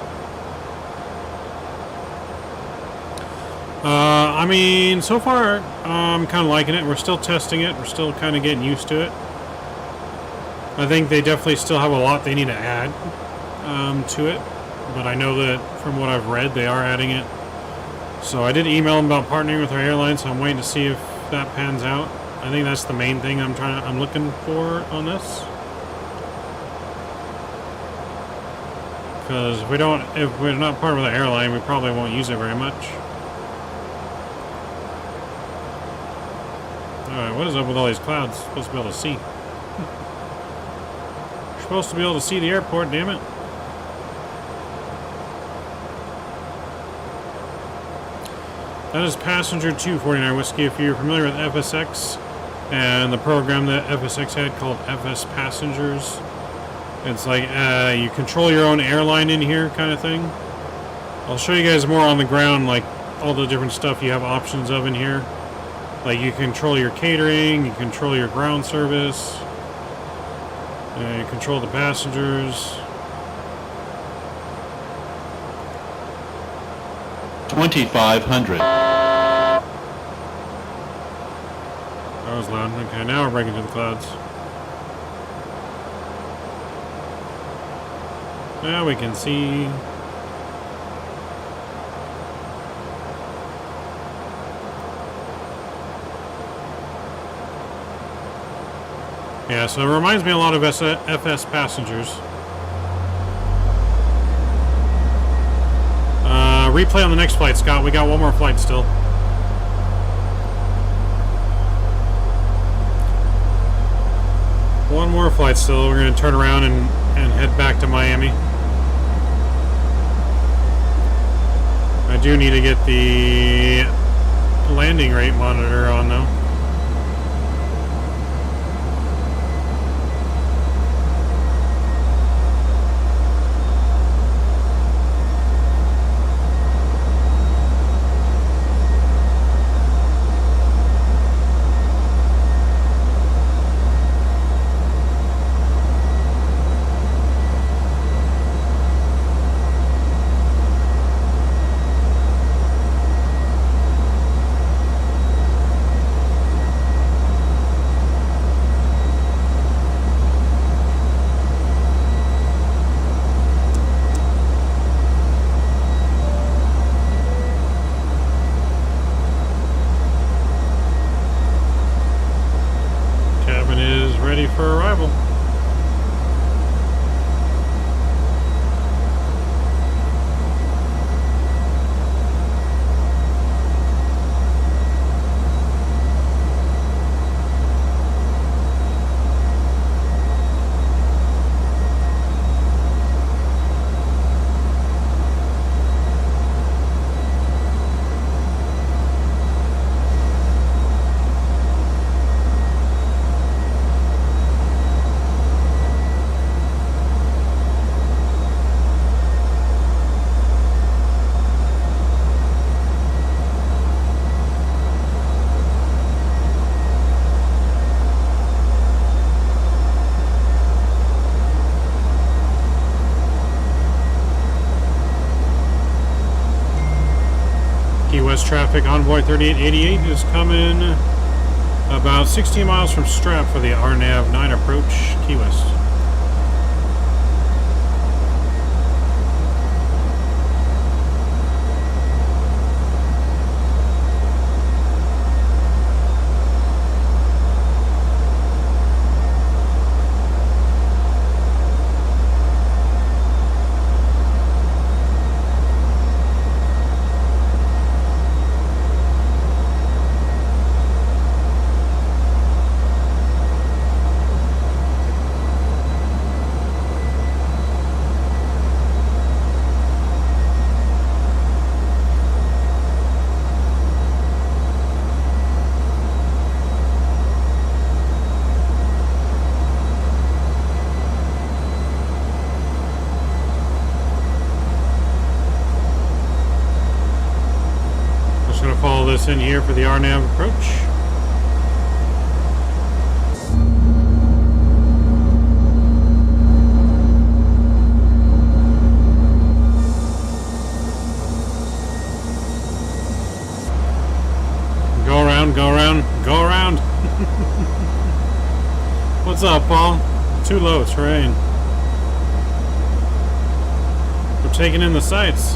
A: I mean, so far, I'm kind of liking it. We're still testing it. We're still kind of getting used to it. I think they definitely still have a lot they need to add to it. But I know that from what I've read, they are adding it. So I did email them about partnering with our airline, so I'm waiting to see if that pans out. I think that's the main thing I'm looking for on this. Because if we're not partnered with the airline, we probably won't use it very much. Alright, what is up with all these clouds? Supposed to be able to see. You're supposed to be able to see the airport, damn it. That is Passenger 249 Whiskey. If you're familiar with FSX and the program that FSX had called FS Passengers, it's like you control your own airline in here kind of thing. I'll show you guys more on the ground, like all the different stuff you have options of in here. Like you control your catering, you control your ground service, you control the passengers.
H: 2500.
A: That was loud. Okay, now we're breaking through the clouds. Now we can see. Yeah, so it reminds me a lot of FS Passengers. Replay on the next flight, Scott. We got one more flight still. One more flight still. We're going to turn around and head back to Miami. I do need to get the landing rate monitor on, though. Key West traffic. Envoy 3888 is coming about 16 miles from Strap for the RNAV 9 approach, Key West. This in here for the RNAV approach. Go around, go around, go around. What's up, Paul? Too low terrain. We're taking in the sights.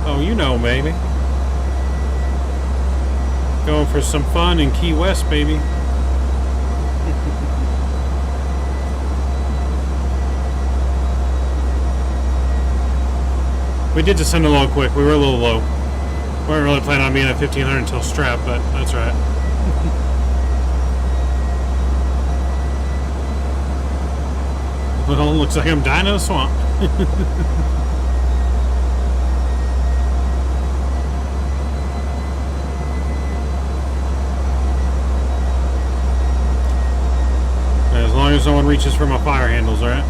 A: Oh, you know, baby. Going for some fun in Key West, baby. We did descend a little quick. We were a little low. We weren't really planning on being at 1500 until Strap, but that's right. Well, looks like I'm dying in a swamp. As long as no one reaches for my fire handles, alright?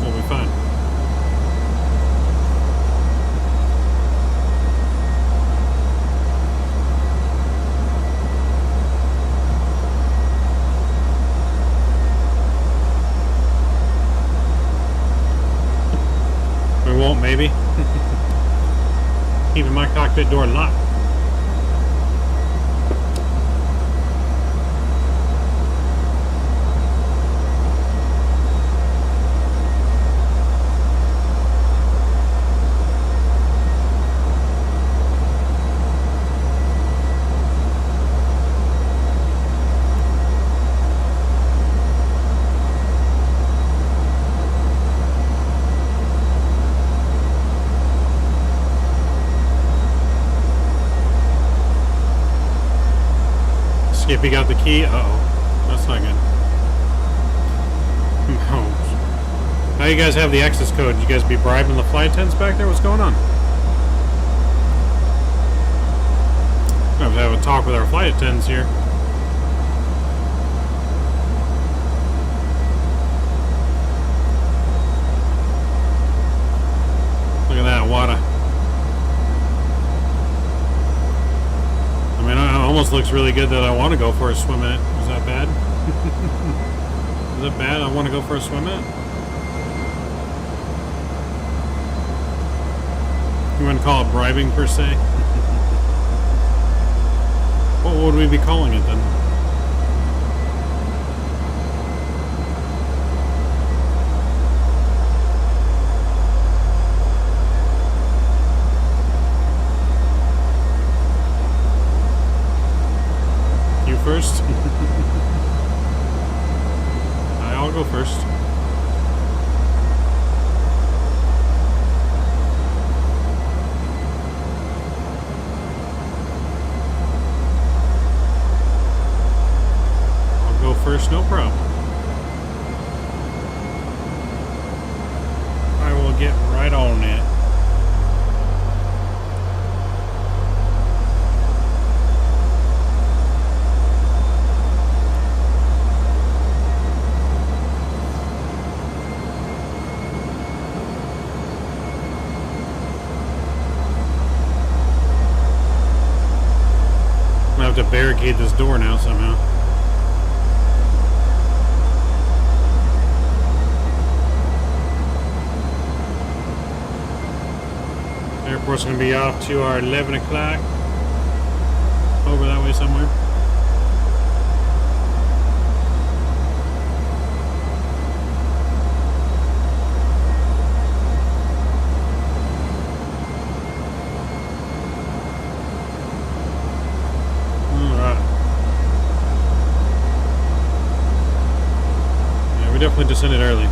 A: We'll be fine. We won't, maybe. Keeping my cockpit door locked. Skippy got the key. Uh-oh. That's not good. No. Now you guys have the access code. You guys be bribing the flight attendants back there? What's going on? We have to have a talk with our flight attendants here. Look at that water. I mean, it almost looks really good that I want to go for a swim in it. Is that bad? Is that bad? I want to go for a swim in it? You wouldn't call it bribing per se? What would we be calling it then? First. I'll go first. I'll go first, no problem. I will get right on it. To barricade this door now somehow. Airport's gonna be off to our 11 o'clock. Over that way somewhere. Definitely descended early.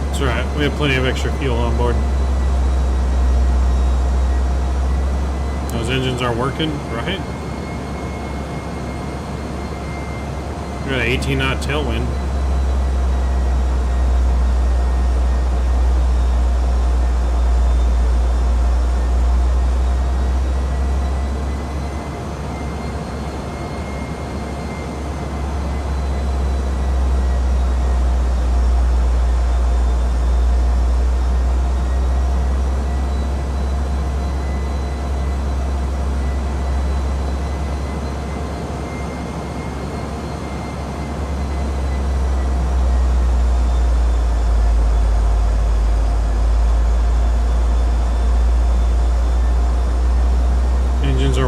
A: That's right, we have plenty of extra fuel on board. Those engines are working, right? We got an 18 knot tailwind.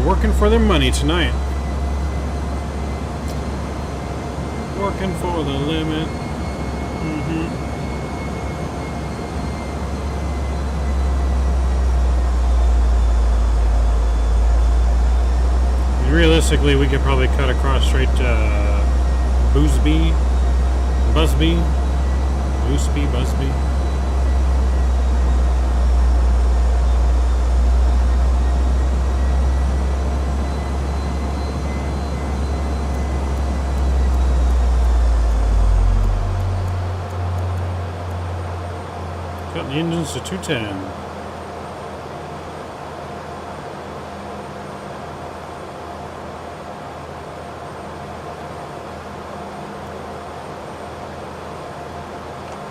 A: Working for their money tonight. Working for the limit. Realistically, we could probably cut across straight to Busby. Cut the engines to 210.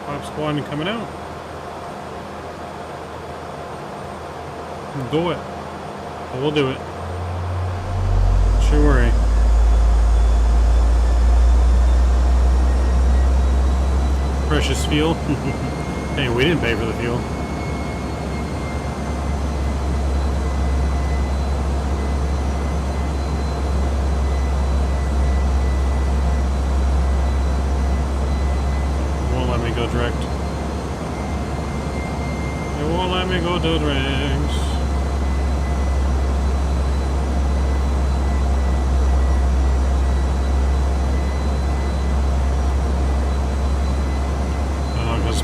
A: Top squad coming out. We'll do it. We'll do it. Don't worry. Precious fuel. Hey, we didn't pay for the fuel. It won't let me go direct. It won't let me go direct.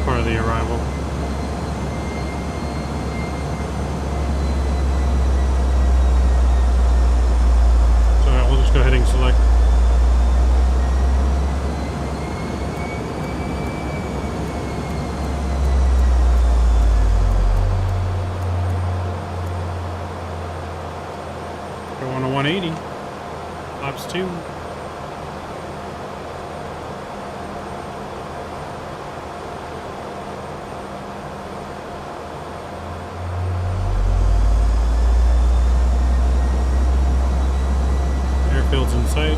A: Part of the arrival. So we'll just go ahead and select. Go on to 180. Ops 2. Airfield's in sight.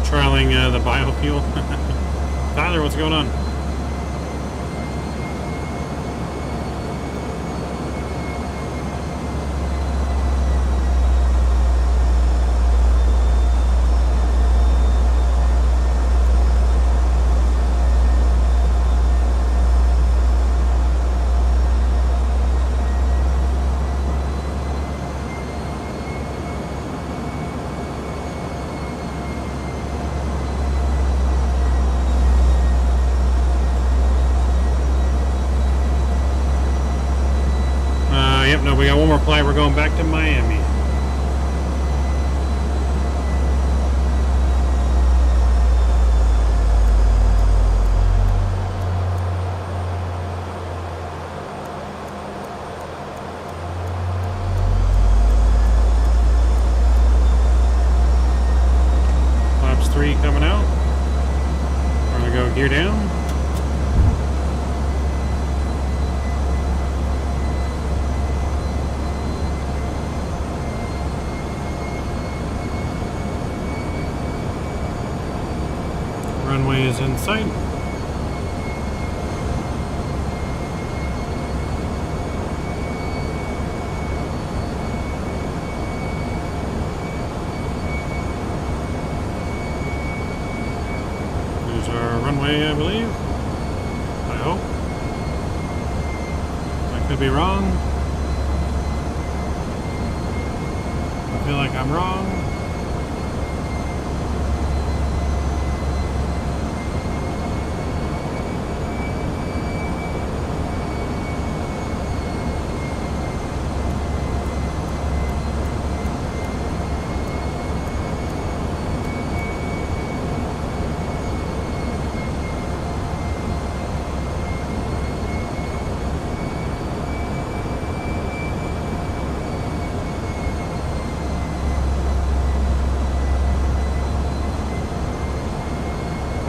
A: Trialing the biofuel. Tyler, what's going on? Yep, no, we got one more flight. We're going back to Miami. runway is in sight. There's our runway, I believe. I hope. I could be wrong. I feel like I'm wrong.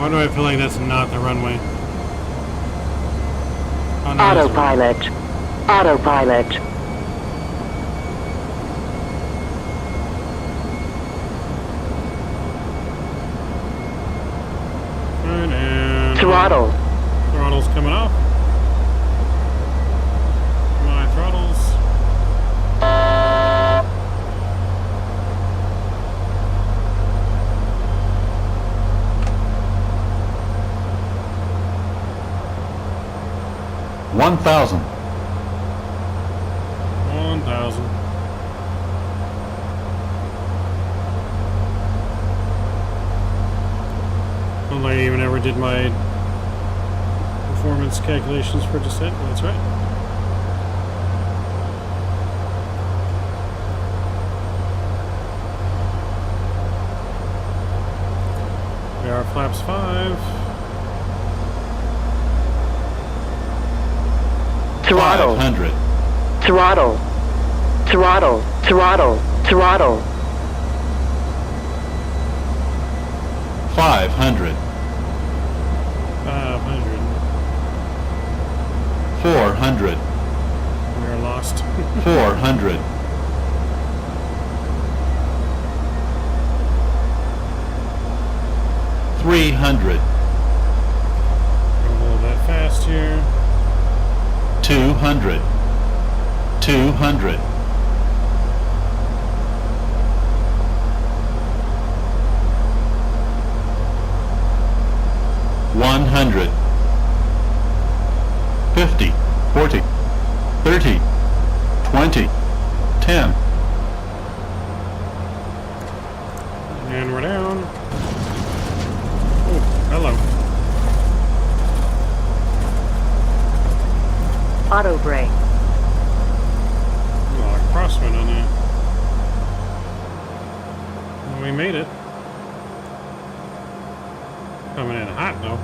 A: Why do I feel like that's not the runway? Oh, no,
H: Autopilot. Autopilot.
A: Alright, and
H: Throttle.
A: throttle's coming off. My throttles.
I: One thousand.
A: 1,000. I don't think I even ever did my performance calculations for descent. That's right. We are flaps 5.
H: Throttle.
I: 500.
H: Throttle. Throttle. Throttle. Throttle.
I: 500.
A: 500.
I: 400.
A: We are lost.
I: 400. 300.
A: Go a little bit fast here.
I: 200. 200. 100. 50. 40. 30. 20. 10.
A: And we're down. Oh, hello.
H: Auto brake.
A: Oh, a crosswind on that. Well, we made it. Coming in hot though.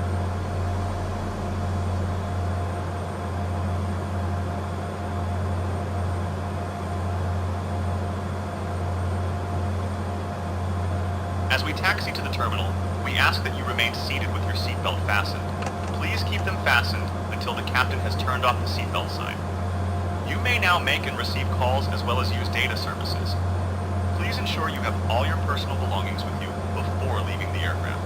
F: As we taxi to the terminal, we ask that you remain seated with your seatbelt fastened. Please keep them fastened until the captain has turned off the seatbelt sign. You may now make and receive calls as well as use data services. Please ensure you have all your personal belongings with you before leaving the aircraft.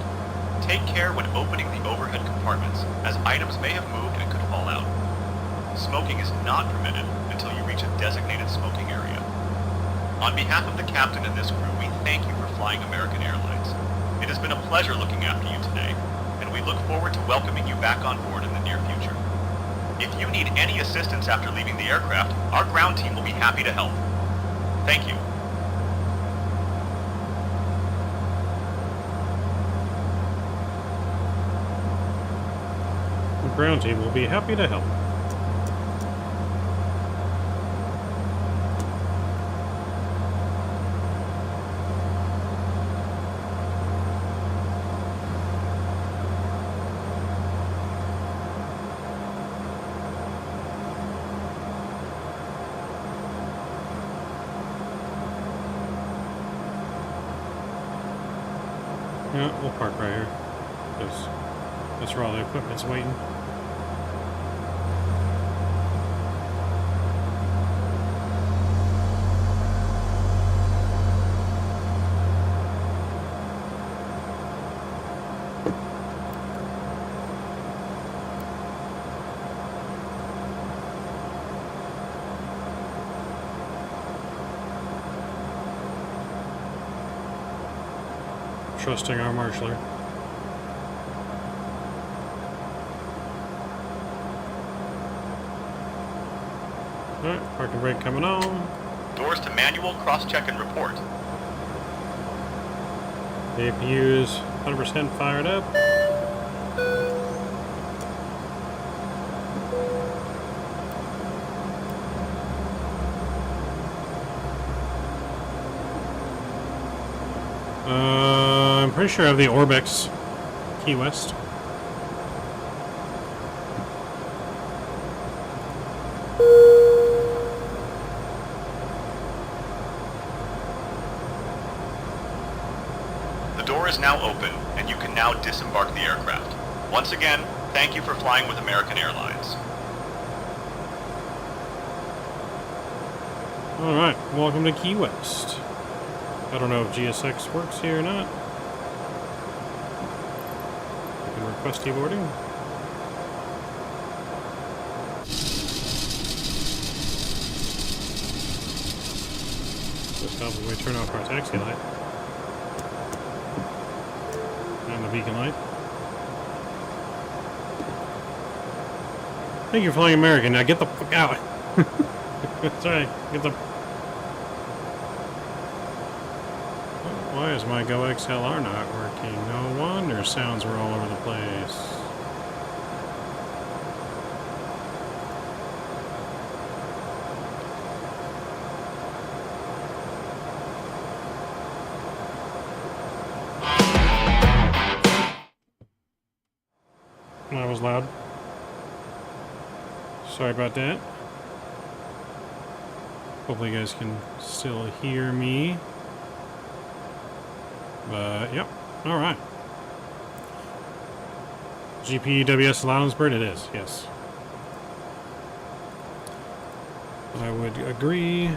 F: Take care when opening the overhead compartments, as items may have moved and could fall out. Smoking is not permitted until you reach a designated smoking area. On behalf of the captain and this crew, we thank you for flying American Airlines. It has been a pleasure looking after you today, and we look forward to welcoming you back on board in the near future. If you need any assistance after leaving the aircraft, our ground team will be happy to help. Thank you.
A: The ground team will be happy to help. Yeah, we'll park right here, because that's where all the equipment's waiting. trusting our marshaller. Alright, parking brake coming on.
F: Doors to manual, cross-check, and report.
A: The APU is 100% fired up. I'm pretty sure I have the Orbex Key West.
F: The door is now open, and you can now disembark the aircraft. Once again, thank you for flying with American Airlines.
A: Alright, welcome to Key West. I don't know if GSX works here or not. You can request deboarding. Just helps if we turn off our taxi light. And the beacon light. Thank you for flying American. Now get the fuck out. That's right. Get the... Why is my Go XLR not working? No wonder sounds were all over the place. That was loud. Sorry about that. Hopefully you guys can still hear me. But, yep. Alright. GPWS allowance bird it is, yes. I would agree.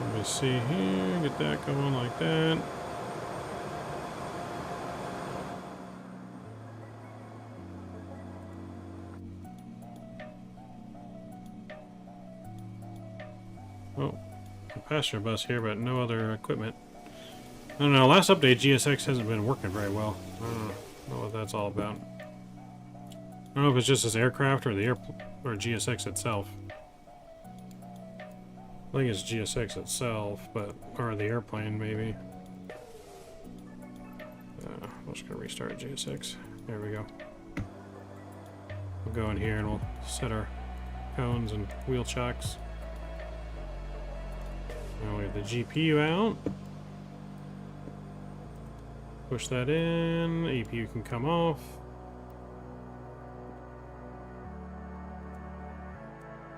A: Let me see here. Get that going like that. Oh, a passenger bus here, but no other equipment. I don't know, last update GSX hasn't been working very well. I don't know what that's all about. I don't know if it's just this aircraft or the or GSX itself. I think it's GSX itself, but or the airplane maybe. I'm just gonna restart GSX. There we go. We'll go in here and we'll set our cones and wheel chocks. Now we have the GPU out. Push that in. APU can come off.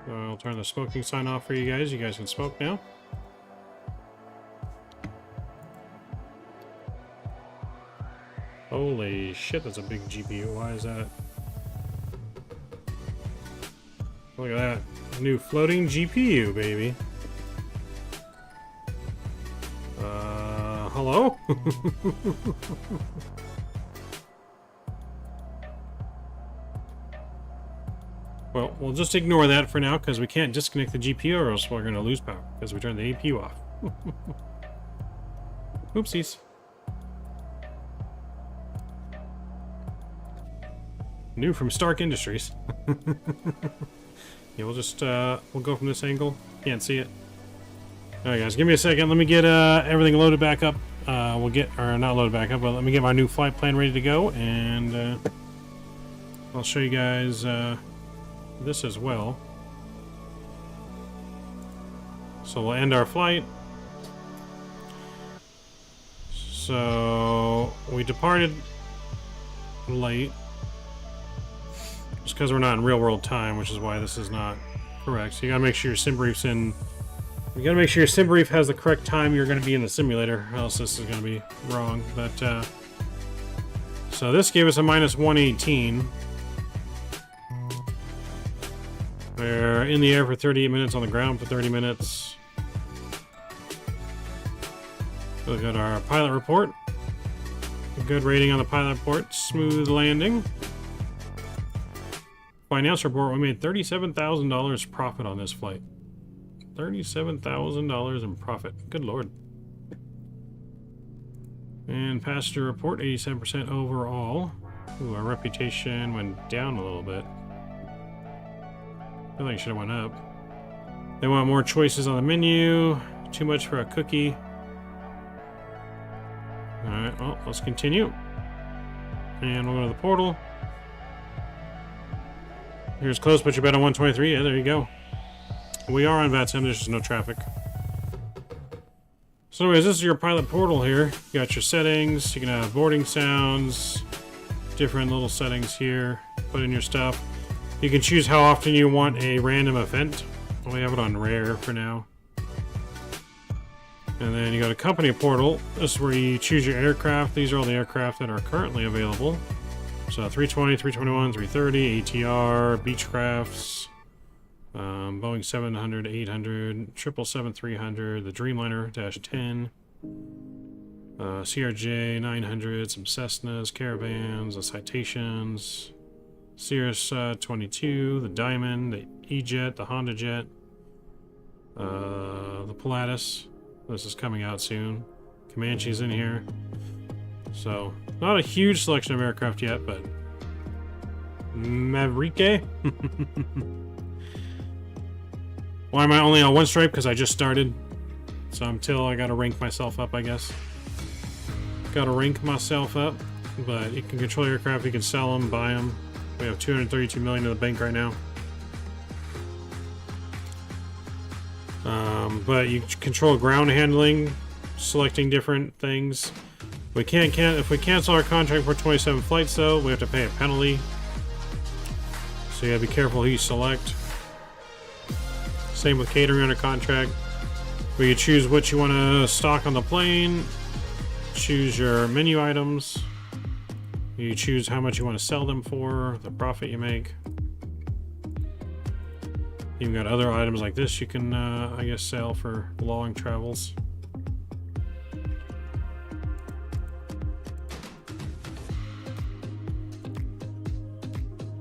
A: I'll turn the smoking sign off for you guys. You guys can smoke now. Holy shit, that's a big GPU. Why is that? Look at that. New floating GPU, baby. Hello? Well, we'll just ignore that for now because we can't disconnect the GPU or else we're going to lose power because we turned the APU off. Oopsies. New from Stark Industries. Yeah, we'll just, we'll go from this angle. Can't see it. Alright guys, give me a second. Let me get everything loaded back up. We'll get, or not loaded back up, but let me get my new flight plan ready to go, and I'll show you guys this as well. So we'll end our flight. So we departed late, just because we're not in real world time, which is why this is not correct. So you gotta make sure your sim brief's in. You gotta make sure your sim brief has the correct time you're gonna be in the simulator, or else this is gonna be wrong. But so this gave us a -118. We're in the air for 38 minutes, on the ground for 30 minutes. Look at our pilot report. A good rating on the pilot report. Smooth landing. Finance report, we made $37,000 profit on this flight. $37,000 in profit. Good lord. And passenger report, 87% overall. Ooh, our reputation went down a little bit. I feel like it should have went up. They want more choices on the menu. Too much for a cookie. Alright, well, let's continue. And we'll go to the portal. Here's close, but you bet on 123. Yeah, there you go. We are on Vatsim, there's just no traffic. So anyways, this is your pilot portal here. You got your settings, you can have boarding sounds, different little settings here, put in your stuff. You can choose how often you want a random event. We have it on rare for now. And then you got a company portal. This is where you choose your aircraft. These are all the aircraft that are currently available. So 320, 321, 330, ATR, Beechcrafts, Boeing 700, 800, 777-300, the Dreamliner -10, CRJ 900, some Cessnas, Caravans, the Citations, Cirrus 22, the Diamond, the E-Jet, the Honda Jet, the Pilatus. This is coming out soon. Comanche's in here. So, not a huge selection of aircraft yet, but Maverick. Why am I only on one stripe? Because I just started. So until I gotta rank myself up, I guess. Gotta rank myself up. But you can control aircraft, you can sell them, buy them. We have 232 million in the bank right now. But you control ground handling, selecting different things. If we cancel our contract for 27 flights, though, we have to pay a penalty. So you gotta be careful who you select. Same with catering under contract. Where you choose what you want to stock on the plane. Choose your menu items. You choose how much you want to sell them for, the profit you make. You've got other items like this you can, I guess, sell for long travels.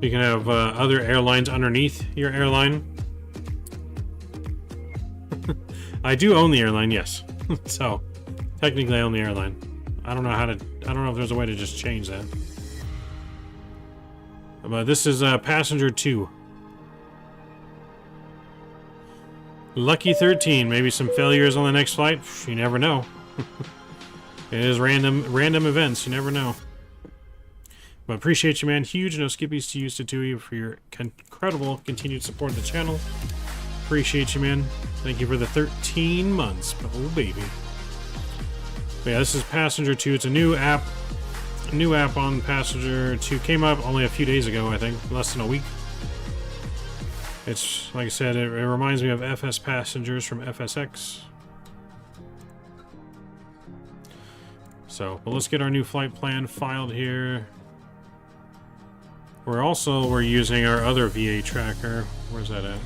A: You can have other airlines underneath your airline. I do own the airline, yes. So, technically I own the airline. I don't know if there's a way to just change that. But this is passenger 2. Lucky 13. Maybe some failures on the next flight. You never know. It is random events. You never know. But appreciate you, man. Huge no skippies to you to you for your incredible continued support of the channel. Appreciate you, man. Thank you for the 13 months. Oh, baby. But yeah, this is Passenger 2. It's a new app. A new app on Passenger 2. Came up only a few days ago, I think. Less than a week. It's, like I said, it reminds me of FS Passengers from FSX. So, but let's get our new flight plan filed here. We're using our other VA tracker. Where's that at?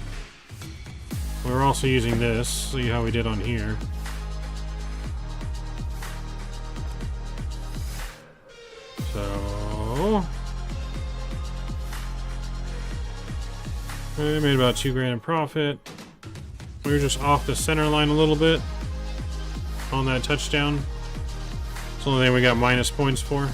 A: We're also using this. See how we did on here. So we made about $2,000 in profit. We were just off the center line a little bit on that touchdown. It's the only thing we got minus points for.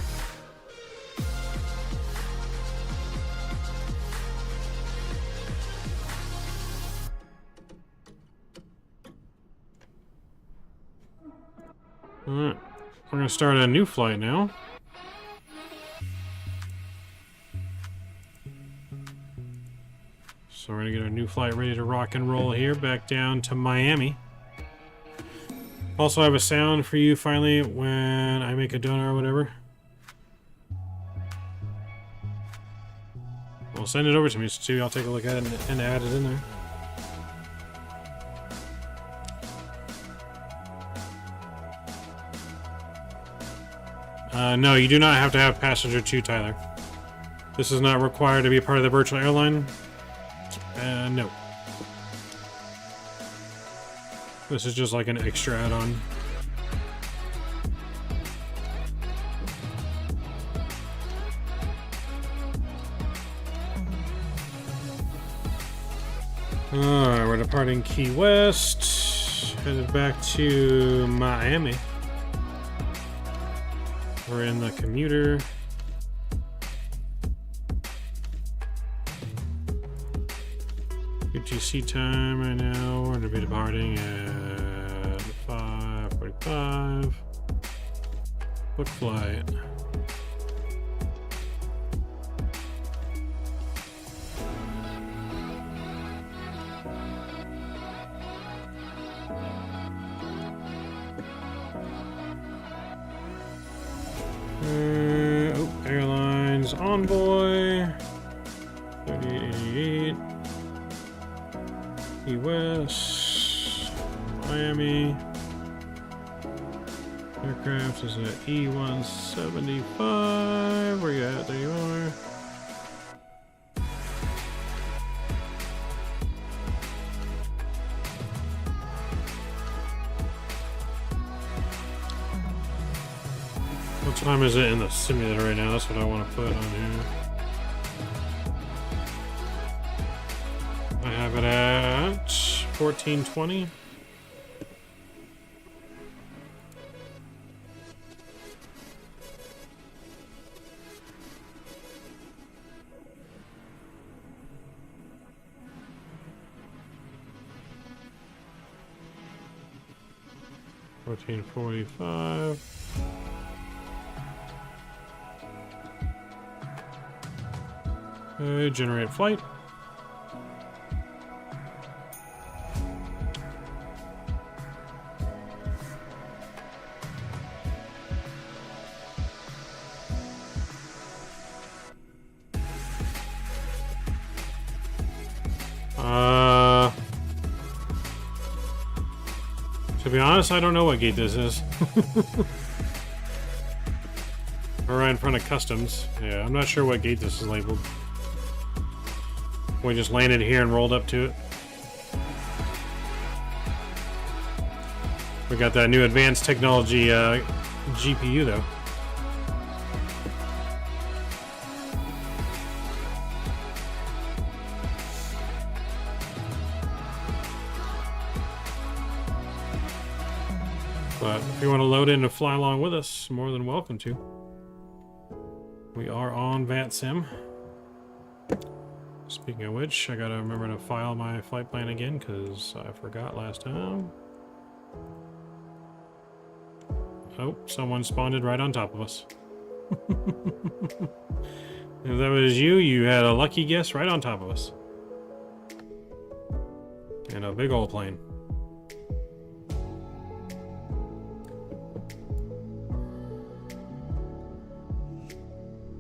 A: Alright, we're going to start a new flight now. So we're going to get our new flight ready to rock and roll here, back down to Miami. Also, I have a sound for you finally when I make a donut or whatever. Well, send it over to me, Stu. I'll take a look at it and add it in there. No, you do not have to have Passenger 2, Tyler. This is not required to be a part of the virtual airline. No. This is just like an extra add-on. Alright, we're departing Key West. Headed back to Miami. We're in the commuter. UTC time right now. We're going to be departing at 5:45. Book flight. Airlines Envoy 3888 Key West Miami. Aircraft is at E-175. Where you at? There you are. What time is it in the simulator right now? That's what I want to put on here. I have it at 1420. $14.45. Generate flight. To be honest, I don't know what gate this is. We're right in front of customs. Yeah, I'm not sure what gate this is labeled. We just landed here and rolled up to it. We got that new advanced technology GPU though. But if you want to load in and fly along with us, more than welcome to. We are on Vatsim. Speaking of which, I gotta remember to file my flight plan again because I forgot last time. Oh, someone spawned right on top of us. If that was you, you had a lucky guess right on top of us. And a big old plane.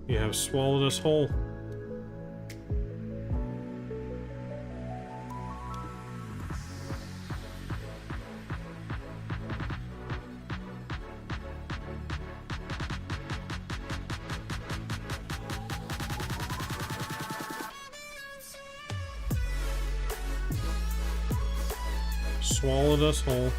A: You have swallowed us whole. Swallowed us whole.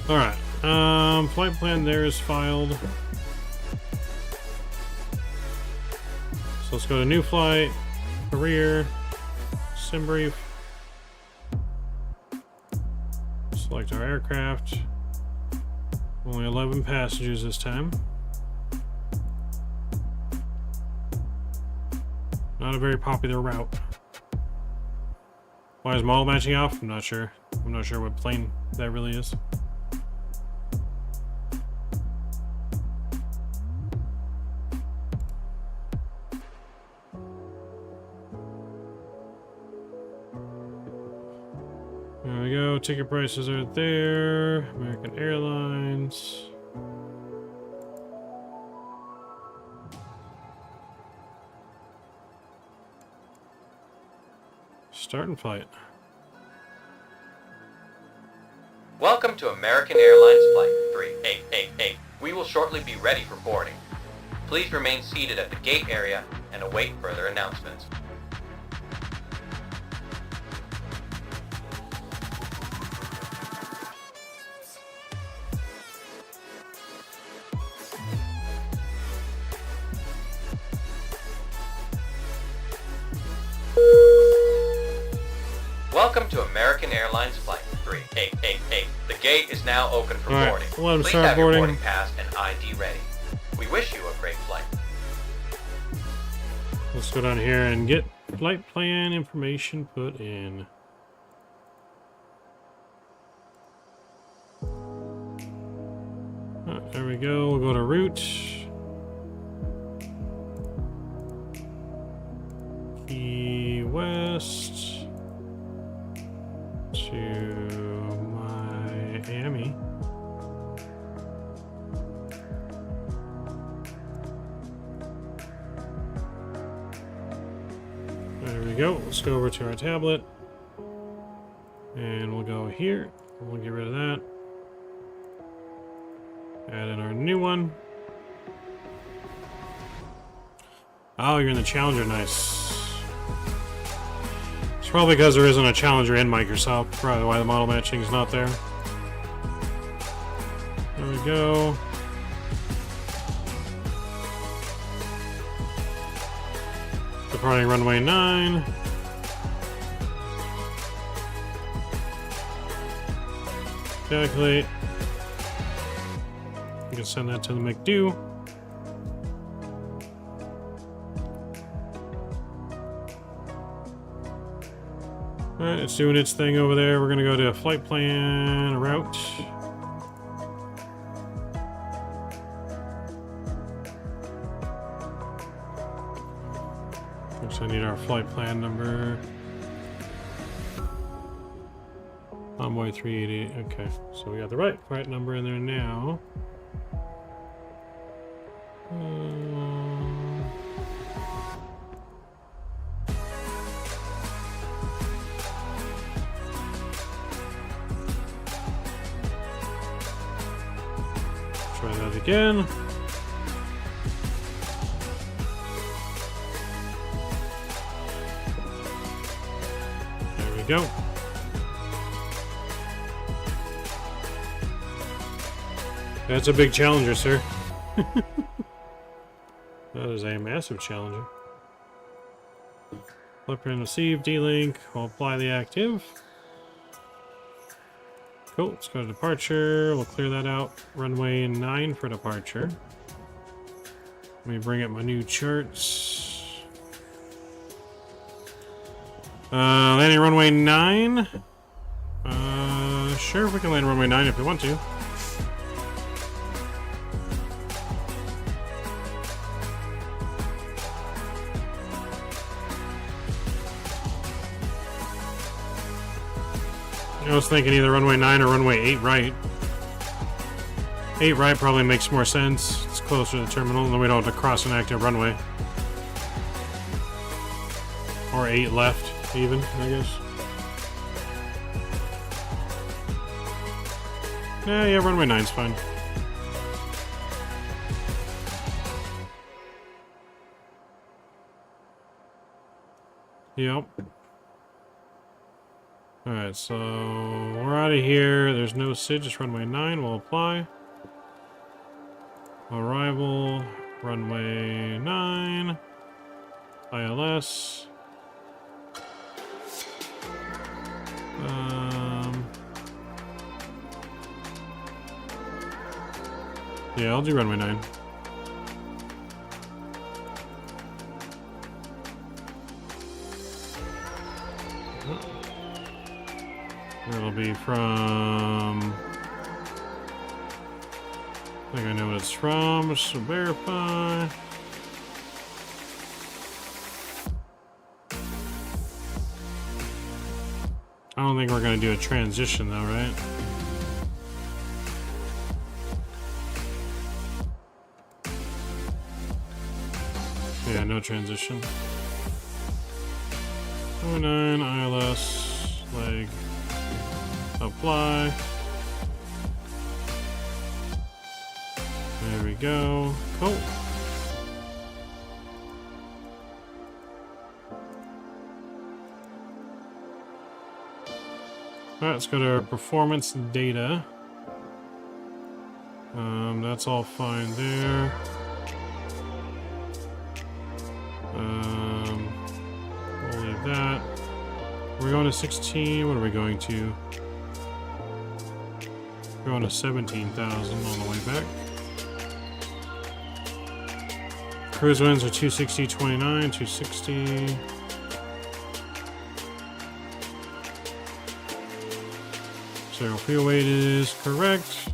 A: Alright, flight plan there is filed. So let's go to new flight, career, sim brief. Select our aircraft. Only 11 passengers this time. Not a very popular route. Why is model matching off? I'm not sure. I'm not sure what plane that really is. There we go. Ticket prices are there. American Airlines. Starting flight.
E: Welcome to American Airlines Flight 3888. We will shortly be ready for boarding. Please remain seated at the gate area and await further announcements. Welcome to American Airlines Flight 3888. The gate is now open for
A: All right,
E: boarding.
A: let 'em
E: Please
A: start
E: have
A: boarding.
E: your boarding pass and ID ready. We wish you a great flight.
A: Let's go down here and get flight plan information put in. There we go. We'll go to route. Key West to Miami. There we go. Let's go over to our tablet. And we'll go here. We'll get rid of that. Add in our new one. Oh, you're in the Challenger. Nice. It's probably because there isn't a Challenger in Microsoft. Probably why the model matching is not there. There we go. Departing runway 9. Calculate. You can send that to the McDo. Alright, it's doing its thing over there. We're gonna go to flight plan route. First, I need our flight plan number. Envoy 388. Okay, so we got the right flight number in there now. Try that again. There we go. That's a big Challenger, sir. That is a massive Challenger. Flight plan receive, D-Link. We'll apply the active. Cool, let's go to departure. We'll clear that out. Runway 9 for departure. Let me bring up my new charts. Landing runway 9. Sure, we can land runway 9 if we want to. I was thinking either runway 9 or runway 8 right. 8 right probably makes more sense. It's closer to the terminal, and then we don't have to cross an active runway. Or 8 left, even, I guess. Yeah, runway 9's fine. Yep. Alright, so we're out of here. There's no SID, just runway 9 will apply. Arrival, runway 9. ILS. Yeah, I'll do runway 9. It'll be from... I think I know what it's from, just to verify. I don't think we're going to do a transition though, right? Yeah, no transition. 09 ILS leg. Apply. There we go. Cool. Alright, let's go to our performance data. That's all fine there. We'll leave that. We're going to 16. What are we going to? We're going to 17,000 on the way back. Cruise winds are 260.29, 260. Zero fuel weight is correct.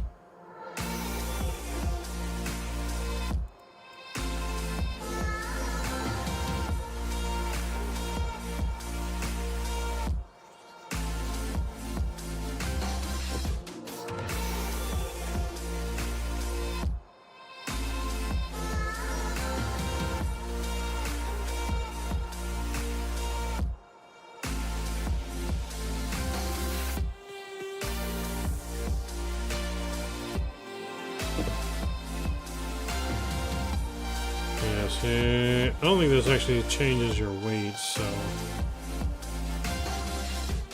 A: I don't think this actually changes your weight, so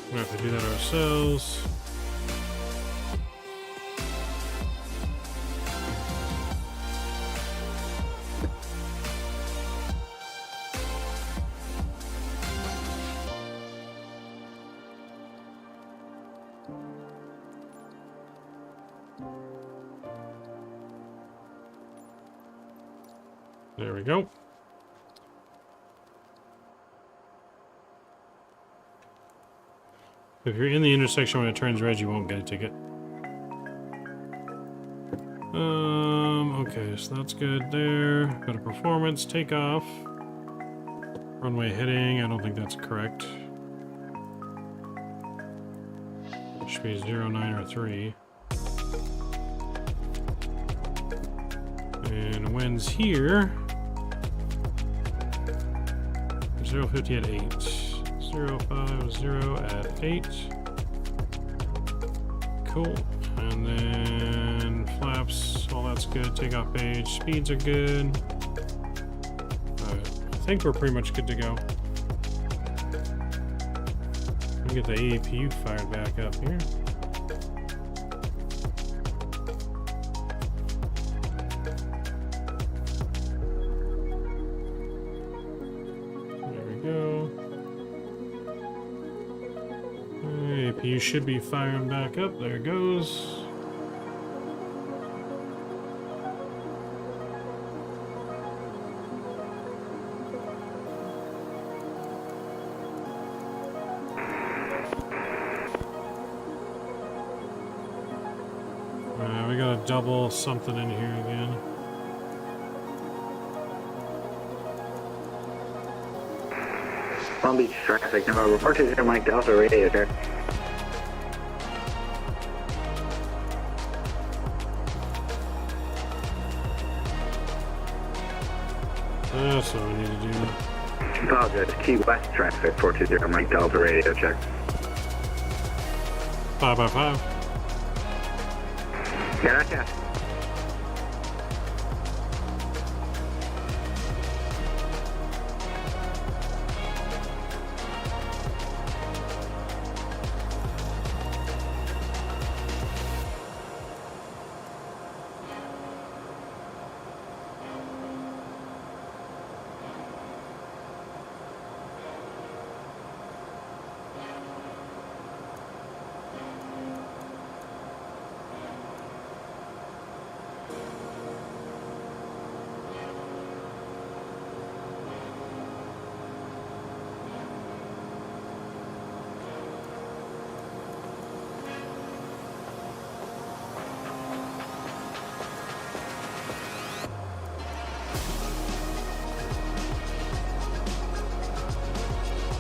A: we're gonna have to do that ourselves. There we go. If you're in the intersection when it turns red, you won't get a ticket. Okay, so that's good there. Go to performance, takeoff. Runway heading, I don't think that's correct. Should be 0, 9, or 3. And winds here. 050 at 8. 050 at 8. Cool. And then flaps, all that's good. Takeoff page, speeds are good. Alright, I think we're pretty much good to go. Let me get the APU fired back up here. You should be firing back up. There it goes. We gotta double something in here again.
D: Palm Beach traffic, report to 0 Mike Delta radio check.
A: That's what we need to do.
D: Apologize, Key West traffic, 420 Mike Delta radio check.
A: 5x5.
D: Gotcha.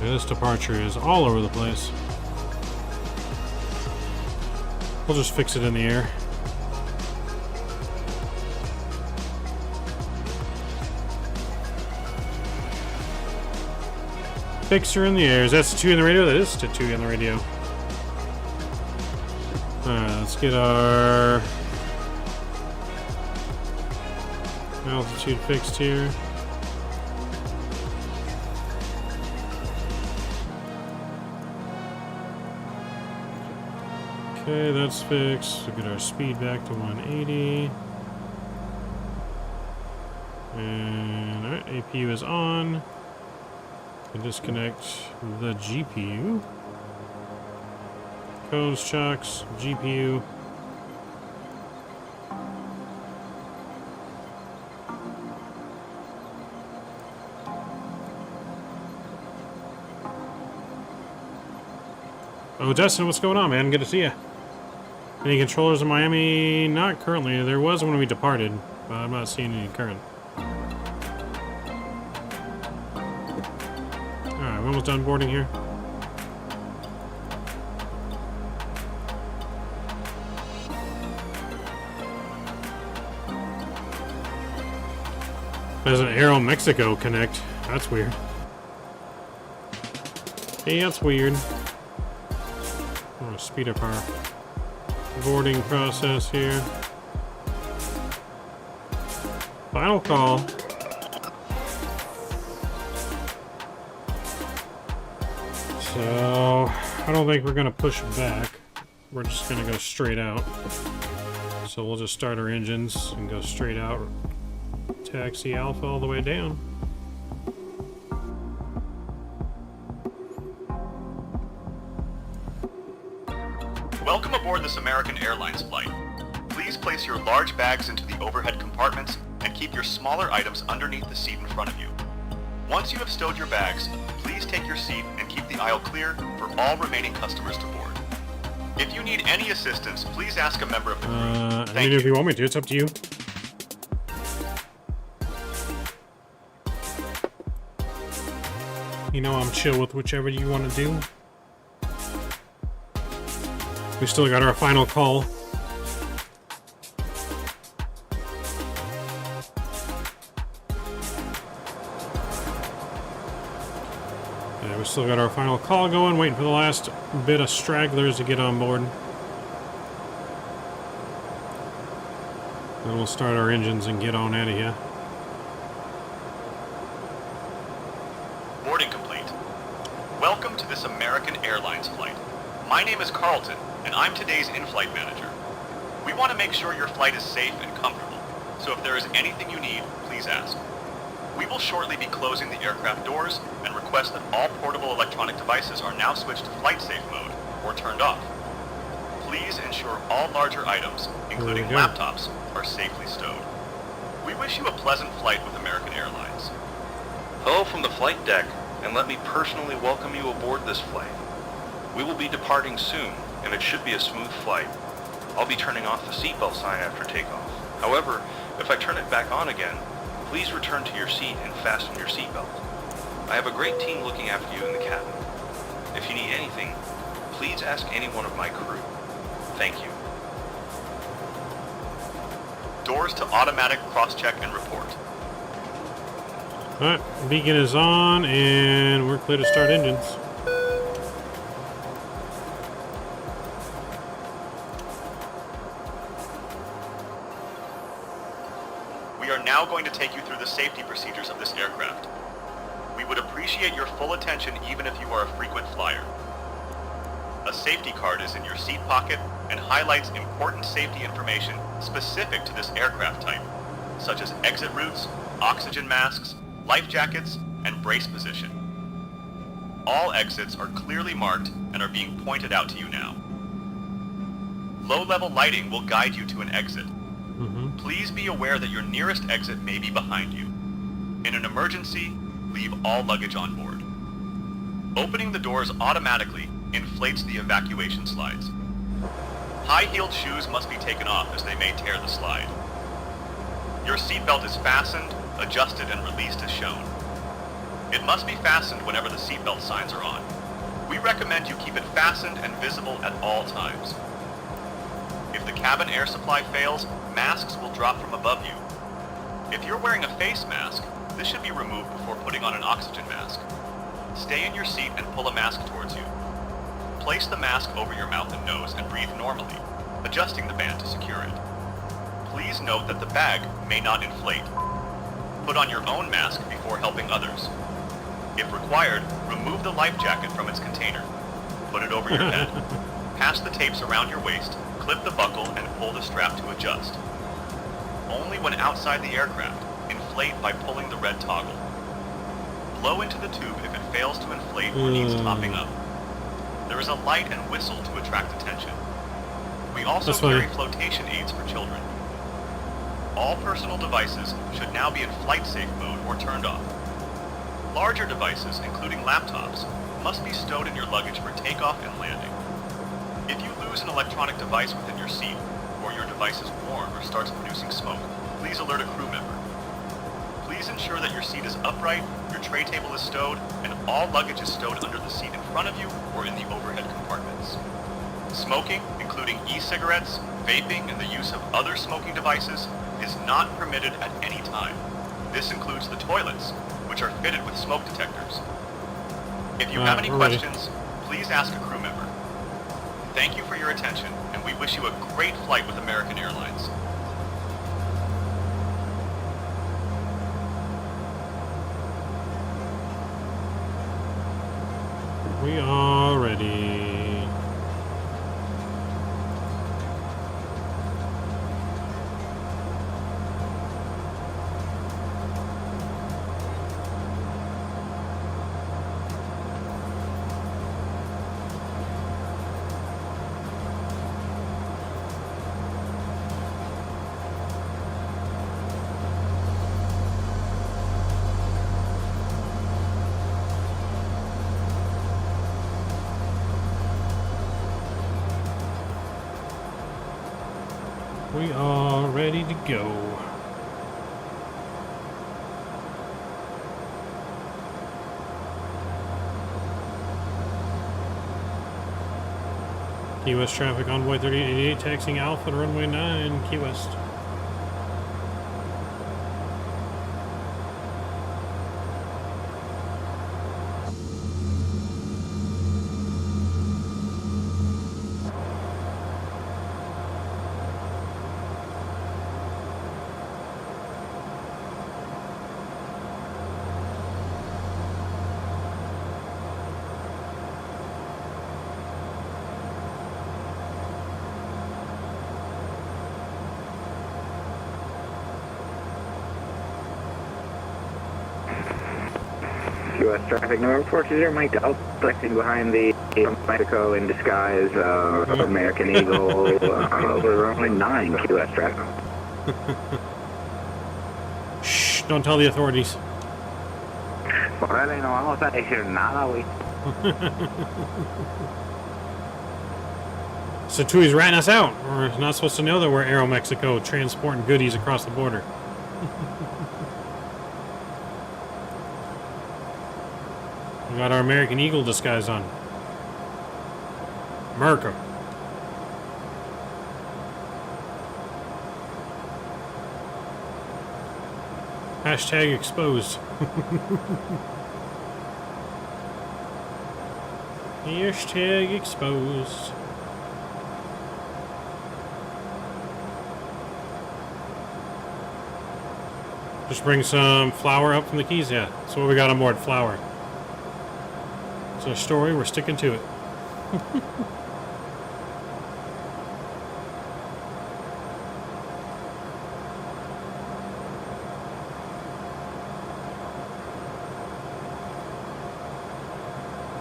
A: Yeah, this departure is all over the place. We'll just fix it in the air. Fixer in the air. Is that T2 in the radio? That is T2 in the radio. Alright, let's get our altitude fixed here. Okay, that's fixed. We'll get our speed back to 180. And alright, APU is on. And disconnect the GPU. Hose chucks, GPU. Oh, Justin, what's going on, man? Good to see you. Any controllers in Miami? Not currently. There was when we departed, but I'm not seeing any current. Alright, we're almost done boarding here. There's an Aero Mexico connect. That's weird. Hey, that's weird. Oh, speed up our boarding process here. Final call. So, I don't think we're going to push back. We're just going to go straight out. So we'll just start our engines and go straight out. Taxi Alpha all the way down.
F: Welcome aboard this American Airlines flight. Please place your large bags into the overhead compartments and keep your smaller items underneath the seat in front of you. Once you have stowed your bags, please take your seat and keep the aisle clear for all remaining customers to board. If you need any assistance, please ask a member of the crew.
A: I mean, if you want me to, it's up to you. You know, I'm chill with whichever you want to do. We still got our final call. Yeah, we still got our final call going, waiting for the last bit of stragglers to get on board. Then we'll start our engines and get on out of here.
F: Boarding complete. Welcome to this American Airlines flight. My name is Carlton, and I'm today's in-flight manager. We want to make sure your flight is safe and comfortable, so if there is anything you need, please ask. We will shortly be closing the aircraft doors and request that all portable electronic devices are now switched to flight safe mode or turned off. Please ensure all larger items, including laptops, are safely stowed. We wish you a pleasant flight with American Airlines.
G: Hello from the flight deck, and let me personally welcome you aboard this flight. We will be departing soon, and it should be a smooth flight. I'll be turning off the seatbelt sign after takeoff. However, if I turn it back on again, please return to your seat and fasten your seatbelt. I have a great team looking after you in the cabin. If you need anything, please ask any one of my crew. Thank you.
F: Doors to automatic cross-check and report.
A: Alright, beacon is on, and we're clear to start engines.
F: We are now going to take you through the safety procedures of this aircraft. We would appreciate your full attention even if you are a frequent flyer. A safety card is in your seat pocket and highlights important safety information specific to this aircraft type, such as exit routes, oxygen masks, life jackets, and brace position. All exits are clearly marked and are being pointed out to you now. Low-level lighting will guide you to an exit. Please be aware that your nearest exit may be behind you. In an emergency, leave all luggage on board. Opening the doors automatically inflates the evacuation slides. High-heeled shoes must be taken off as they may tear the slide. Your seatbelt is fastened, adjusted, and released as shown. It must be fastened whenever the seatbelt signs are on. We recommend you keep it fastened and visible at all times. If the cabin air supply fails, masks will drop from above you. If you're wearing a face mask, this should be removed before putting on an oxygen mask. Stay in your seat and pull a mask towards you. Place the mask over your mouth and nose and breathe normally, adjusting the band to secure it. Please note that the bag may not inflate. Put on your own mask before helping others. If required, remove the life jacket from its container. Put it over your head. Pass the tapes around your waist, clip the buckle, and pull the strap to adjust. Only when outside the aircraft, inflate by pulling the red toggle. Blow into the tube if it fails to inflate or needs topping up. There is a light and whistle to attract attention. We also
A: That's funny.
F: carry flotation aids for children. All personal devices should now be in flight safe mode or turned off. Larger devices, including laptops, must be stowed in your luggage for takeoff and landing. If you lose an electronic device within your seat, or your device is warm or starts producing smoke, please alert a crew member. Please ensure that your seat is upright, your tray table is stowed, and all luggage is stowed under the seat in front of you or in the overhead compartments. Smoking, including e-cigarettes, vaping, and the use of other smoking devices, is not permitted at any time. This includes the toilets, which are fitted with smoke detectors. If you have any
A: we're ready.
F: questions, please ask a crew member. Thank you for your attention, and we wish you a great flight with American Airlines.
A: We are ready. We are ready to go. Key West traffic, Envoy 3888, taxiing Alpha to runway 9, Key West.
D: U.S. traffic number 40, Mike Delta, collecting behind the Mexico in disguise, American Eagle, over runway 9, U.S. traffic.
A: Shh, don't tell the authorities.
D: Por ahí no vamos a decir nada, güey.
A: So Tui's ratting us out. We're not supposed to know that we're Aero Mexico transporting goodies across the border. We got our American Eagle disguise on. America. Hashtag exposed. Hashtag exposed. Just bring some flour up from the Keys. Yeah, that's what we got on board, flour. It's our story, we're sticking to it.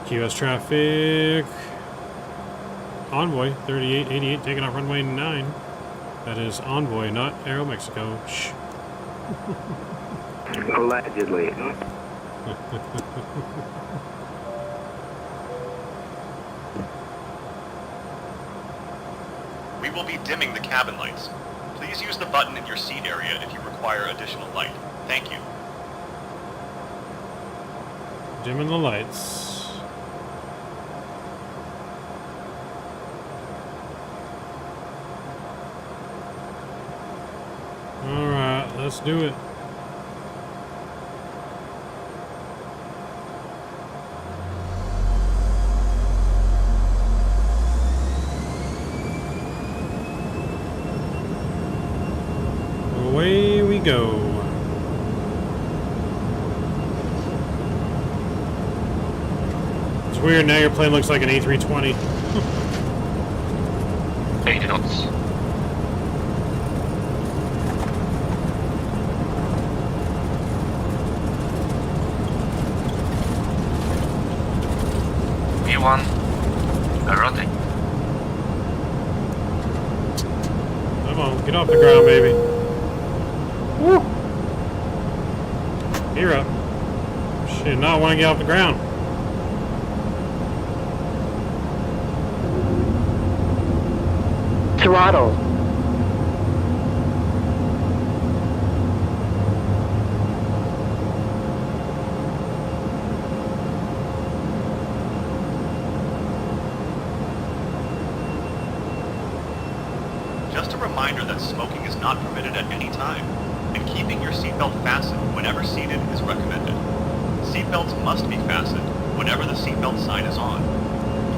A: QS traffic. Envoy 3888 taking off runway 9. That is Envoy, not Aero Mexico. Shh.
D: Allegedly.
F: We will be dimming the cabin lights. Please use the button in your seat area if you require additional light. Thank you.
A: Dimming the lights. Alright, let's do it. Away we go. It's weird, now your plane looks like an A320.
J: 80 knots. E1. Rotate.
A: Come on, get off the ground, baby. Woo! You're up. Shit, now I want to get off the ground.
H: Throttle.
F: Just a reminder that smoking is not permitted at any time, and keeping your seatbelt fastened whenever seated is recommended. Seatbelts must be fastened whenever the seatbelt sign is on.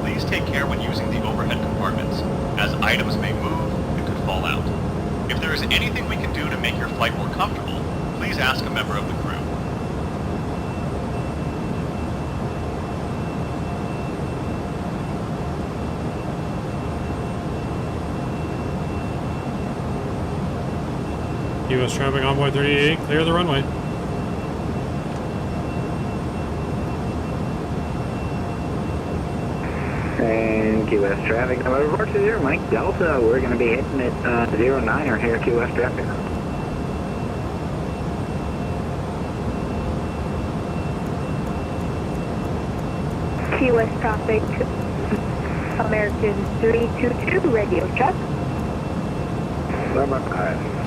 F: Please take care when using the overhead compartments, as items may move and could fall out. If there is anything we can do to make your flight more comfortable, please ask a member of the crew.
A: U.S. traffic Envoy 38, clear the runway.
D: And QS traffic, number 420, Mike Delta, we're going to be hitting it 09er here, QS traffic.
K: QS traffic, American 322, radio check.
D: Number 5.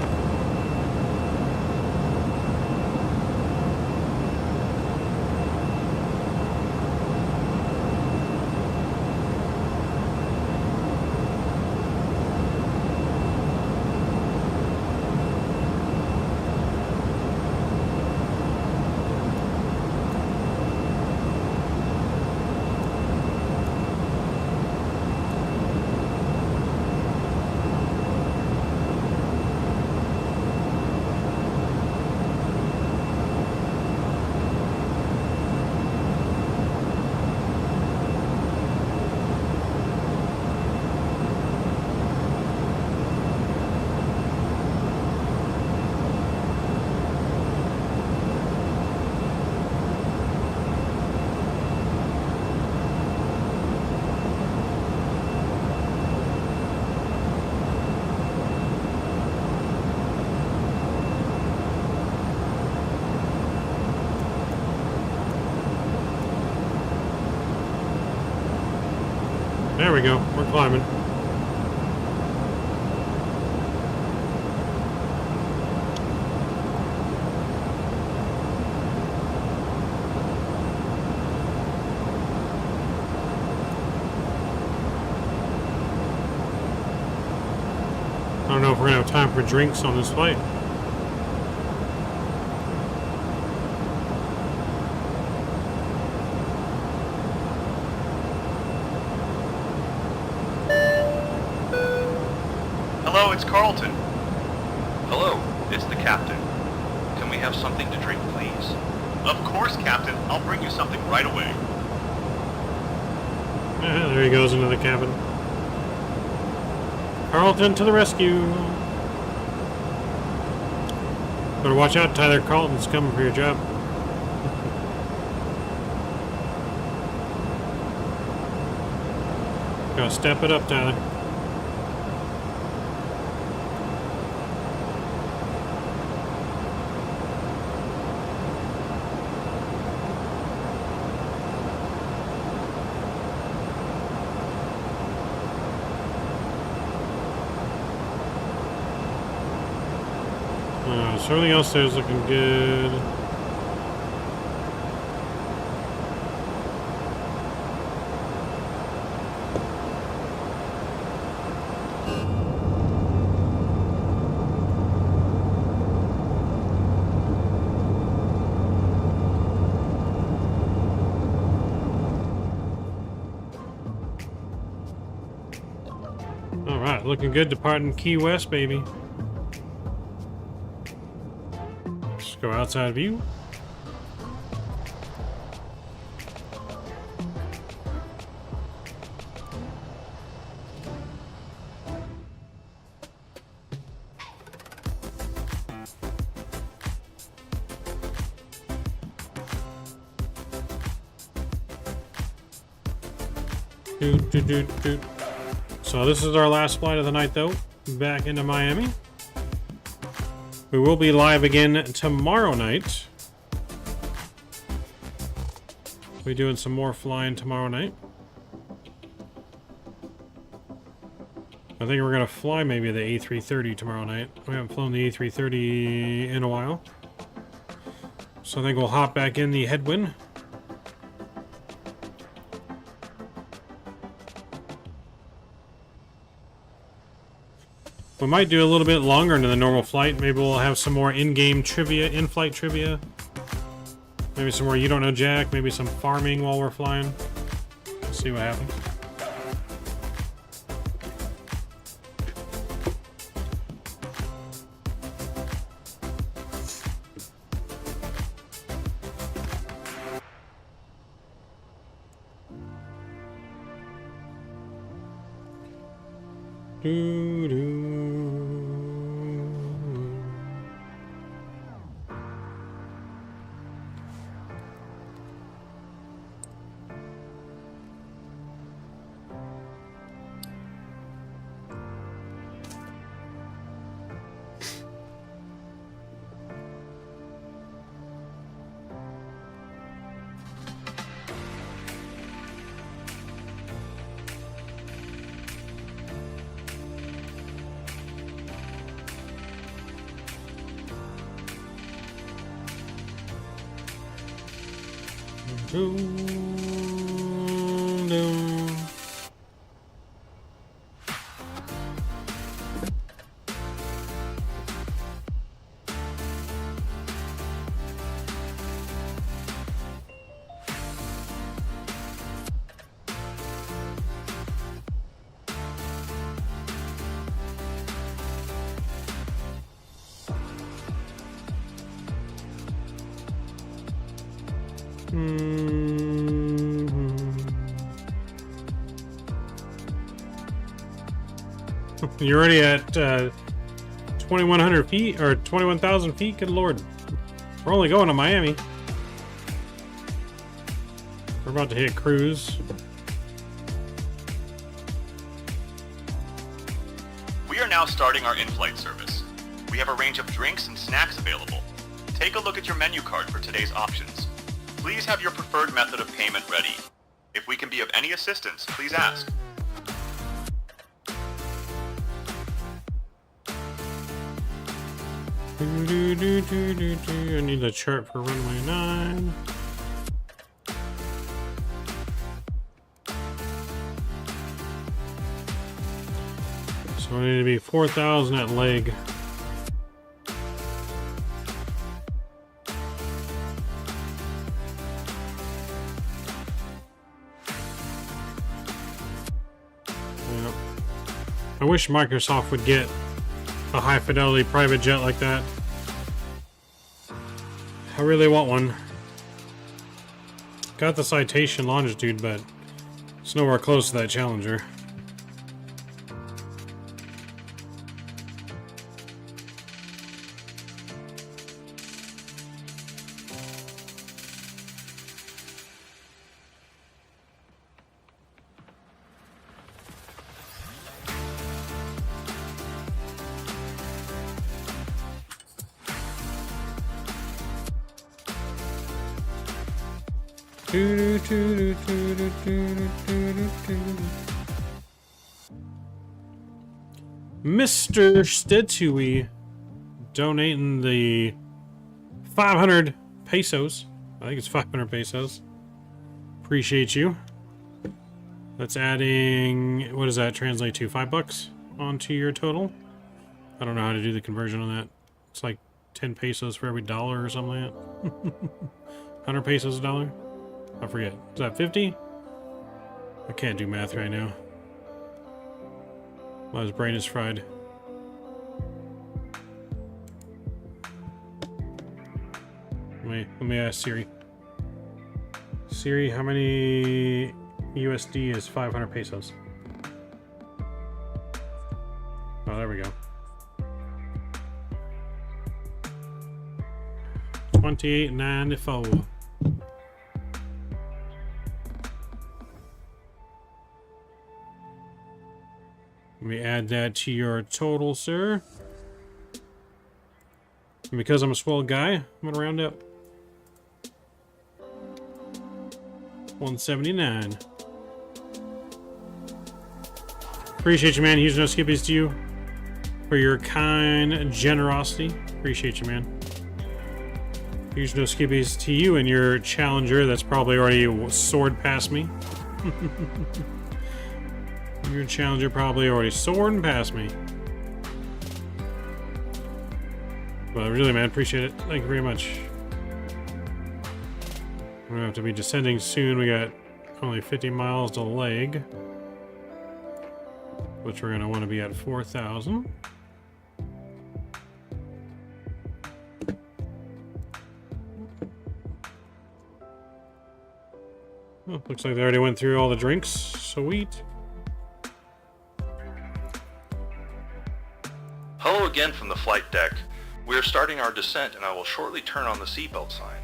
A: There we go, we're climbing. I don't know if we're gonna have time for drinks on this flight.
F: Hello, it's Carlton.
G: Hello, it's the captain. Can we have something to drink, please?
F: Of course, Captain. I'll bring you something right away.
A: There he goes into the cabin. Carlton to the rescue. Better watch out, Tyler. Carlton's coming for your job. Gotta step it up, Tyler. So everything else there is looking good. All right, looking good departing Key West, baby. Go outside view. Doot, doot, doot, doot. So this is our last flight of the night, though. Back into Miami. We will be live again tomorrow night. We're doing some more flying tomorrow night. I think we're going to fly maybe the A330 tomorrow night. We haven't flown the A330 in a while. So I think we'll hop back in the headwind. We might do a little bit longer into the normal flight. Maybe we'll have some more in-game trivia, in-flight trivia. Maybe some more You Don't Know Jack. Maybe some farming while we're flying. We'll see what happens. You're already at 2,100 feet, or 21,000 feet? Good lord. We're only going to Miami. We're about to hit cruise.
F: We are now starting our in-flight service. We have a range of drinks and snacks available. Take a look at your menu card for today's options. Please have your preferred method of payment ready. If we can be of any assistance, please ask.
A: I need the chart for runway 9. So I need to be 4,000 at leg. Yep. I wish Microsoft would get a high fidelity private jet like that. I really want one. Got the Citation Longitude, but it's nowhere close to that Challenger. Mr. Stetui donating the 500 pesos. I think it's 500 pesos. Appreciate you. That's adding, what does that translate to? $5 onto your total? I don't know how to do the conversion on that. It's like 10 pesos for every dollar or something like that. 100 pesos a dollar? I forget. Is that 50? I can't do math right now. My brain is fried. Let me ask Siri. Siri, how many USD is 500 pesos? Oh, there we go. 28.94. Let me add that to your total, sir. And because I'm a swell guy, I'm gonna round up. 179. Appreciate you, man. Huge no skippies to you for your kind generosity. Appreciate you, man. Huge no skippies to you and your challenger that's probably already soared past me. Your challenger probably already soared past me. But really, man, appreciate it. Thank you very much. We're gonna have to be descending soon. We got only 50 miles to leg, which we're gonna want to be at 4,000. Oh, looks like they already went through all the drinks. Sweet.
G: Hello again from the flight deck. We are starting our descent and I will shortly turn on the seatbelt sign.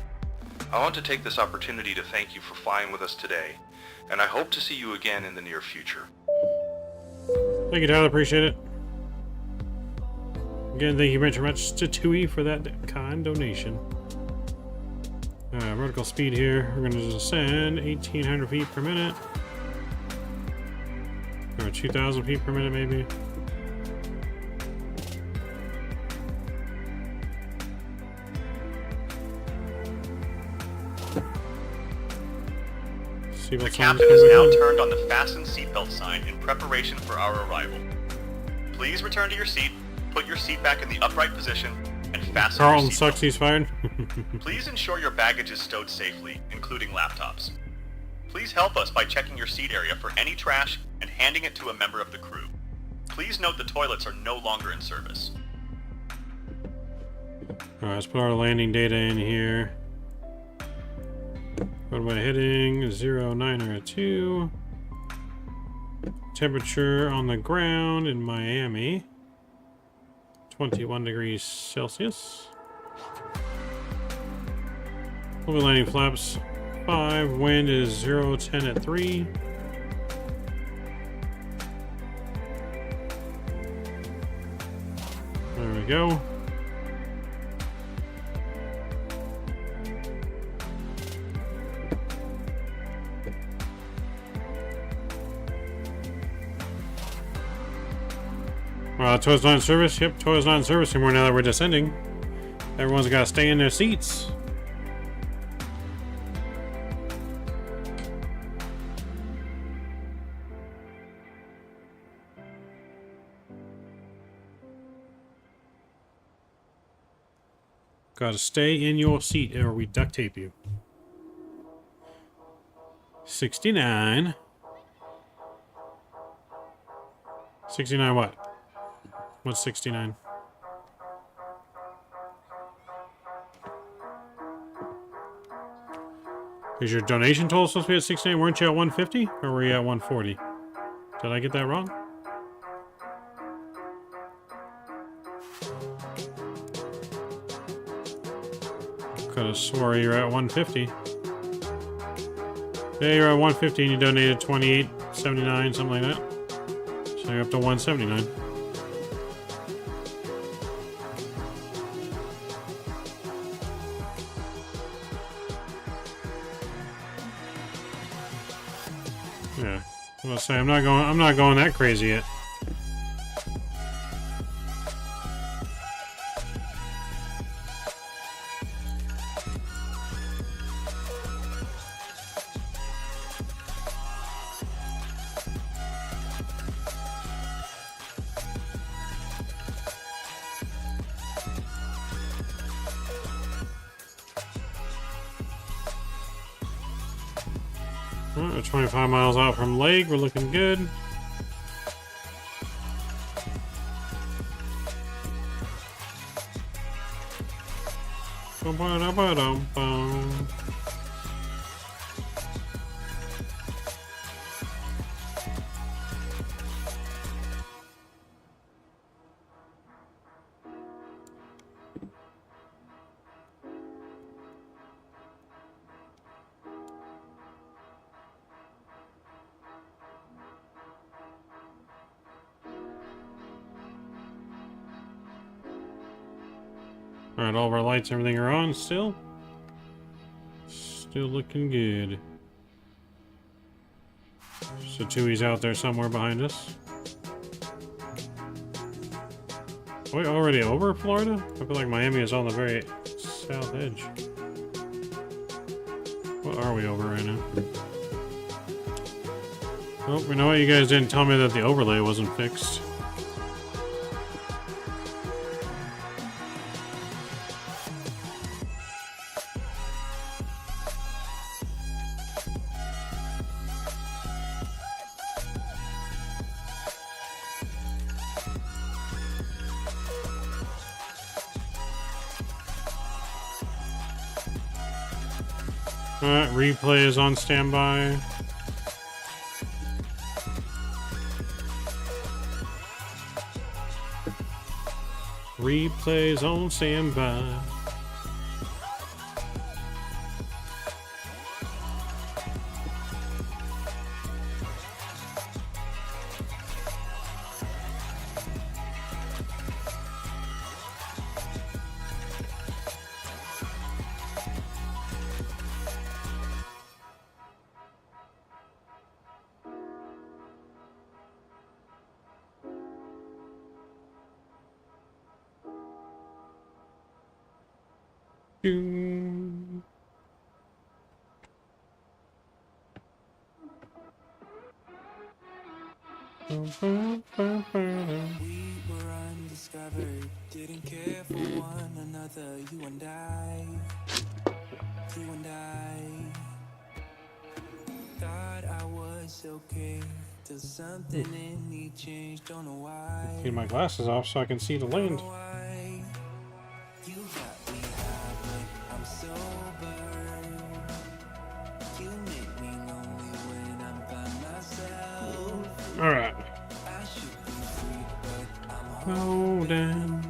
G: I want to take this opportunity to thank you for flying with us today, and I hope to see you again in the near future.
A: Thank you, Tyler. Appreciate it. Again, thank you very much to Tui for that kind donation. Vertical speed here. We're going to descend 1,800 feet per minute. Or 2,000 feet per minute, maybe.
F: The captain has now turned on the fasten seatbelt sign in preparation for our arrival. Please return to your seat, put your seat back in the upright position, and fasten
A: Carlton
F: your
A: sucks, he's fired.
F: Please ensure your baggage is stowed safely, including laptops. Please help us by checking your seat area for any trash and handing it to a member of the crew. Please note the toilets are no longer in service.
A: Alright, let's put our landing data in here. What am I hitting? 0902. Temperature on the ground in Miami. 21 degrees Celsius. We'll be landing flaps 5. Wind is 010 at 3. There we go. Toy's not in service. Yep, Toy's not in service anymore now that we're descending. Everyone's got to stay in their seats. Got to stay in your seat or we duct tape you. 69. 69 what? What's 69? Is your donation total supposed to be at 69? Weren't you at 150? Or were you at 140? Did I get that wrong? Could have swore you're at 150. Yeah, you're at 150 and you donated 28.79, something like that. So you're up to 179. Yeah, I was say I'm not going that crazy yet. We're 25 miles out from Lake. We're looking good. Ba-ba-da-ba-dum-bum. Alright, all of our lights, everything are on still. Still looking good. So Chewy's out there somewhere behind us. Are we already over Florida? I feel like Miami is on the very south edge. What are we over right now? Oh, you know what? You guys didn't tell me that the overlay wasn't fixed. Alright, replay is on standby. Replays on standby. Ding.
J: We were undiscovered, didn't care for one another, you and I. Thought I was okay, till something in me changed, don't know why.
A: Get my glasses off so I can see the land.
J: You got me high, but I'm sober. You make me lonely when I'm by myself.
A: Alright.
J: I should be free, but I'm
A: Holding.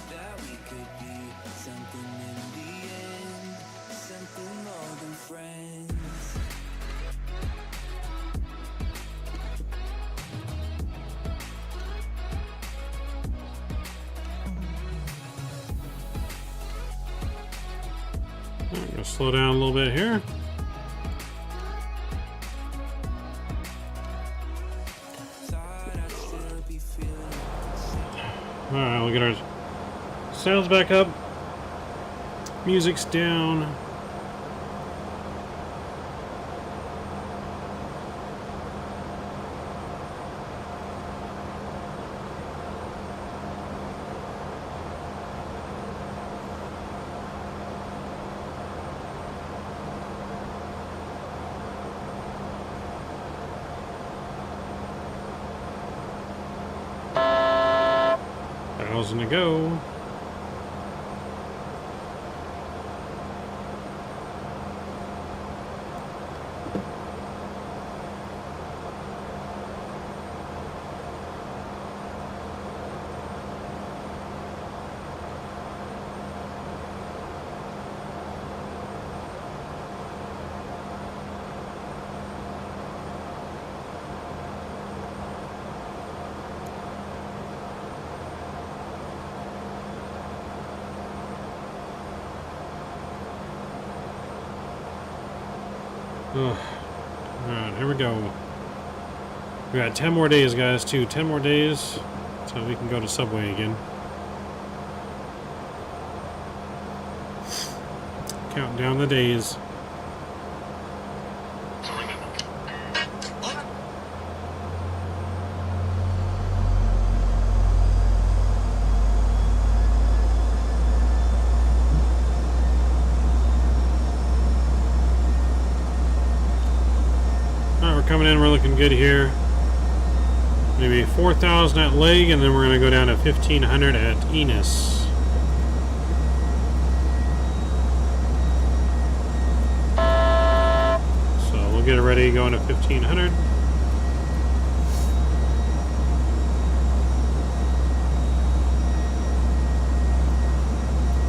J: that we could be something in the end, something more than friends.
A: I'm gonna slow down a little bit here. Alright, we'll get our sounds back up. Music's down. To go. Alright, here we go. We got 10 more days, guys, too. 10 more days so we can go to Subway again. Counting down the days. Coming in, we're looking good here. Maybe 4,000 at Leg, and then we're going to go down to 1,500 at Enos. So we'll get it ready going to 1,500.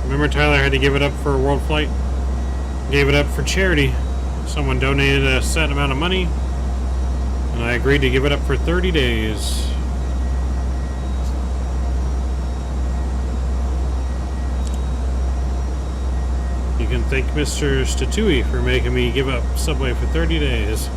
A: Remember, Tyler had to give it up for a world flight? Gave it up for charity. Someone donated a set amount of money, and I agreed to give it up for 30 days. You can thank Mr. Statui for making me give up Subway for 30 days.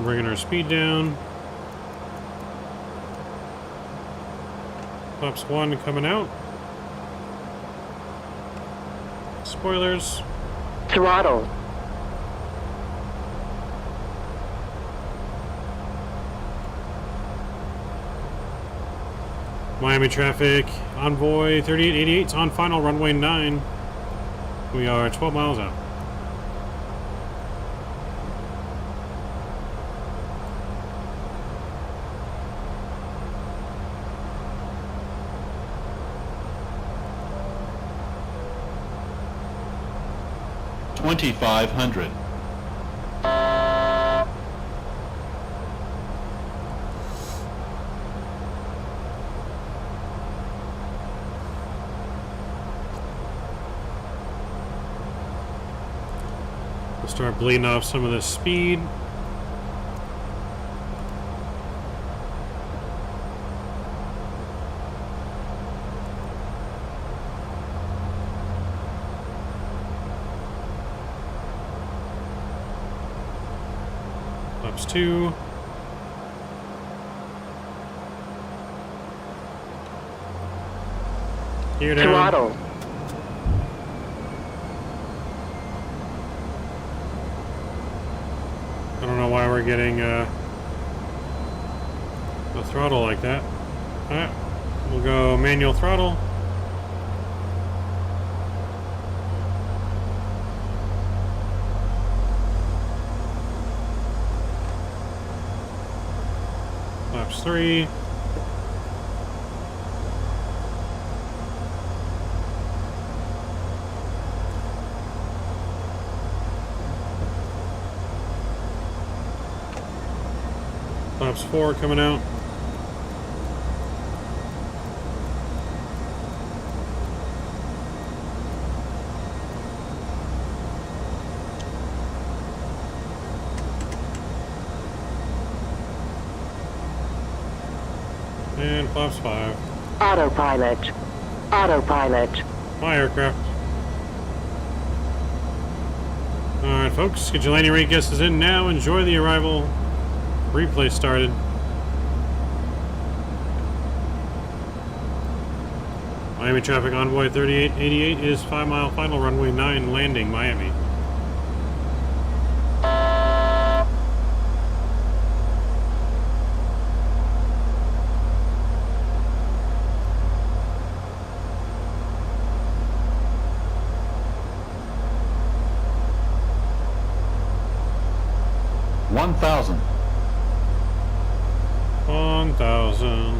A: Bringing our speed down. Flaps 1 coming out. Spoilers.
H: Throttle.
A: Miami traffic. Envoy 3888 is on final runway 9. We are 12 miles out.
I: $2,500.
A: We'll start bleeding off some of this speed. Flaps 2. Gear down.
H: Throttle.
A: I don't know why we're getting a throttle like that. Alright, we'll go manual throttle. Flaps 3. Flaps 4 coming out. And flaps 5.
H: Autopilot. Autopilot.
A: My aircraft. Alright folks, get your landing rate guesses in now. Enjoy the arrival. Replay started. Miami traffic envoy 3888 is 5 mile final runway 9 landing Miami.
I: $1,000.
A: 1,000.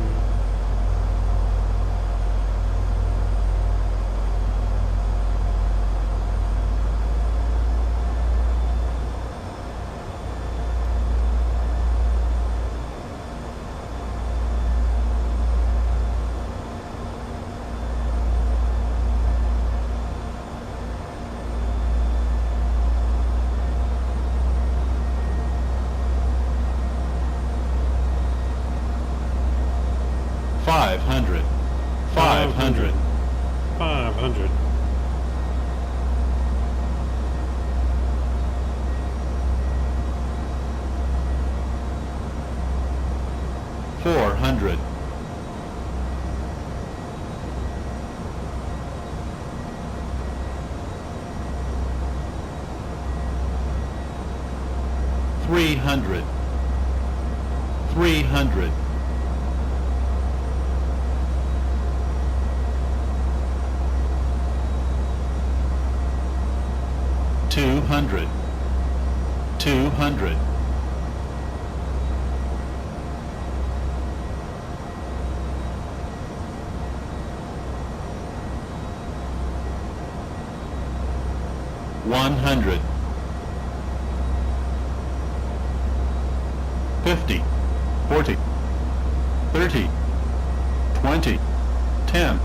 I: 300. 300. 200. 200. 100. 50. 40. 30. 20. 10.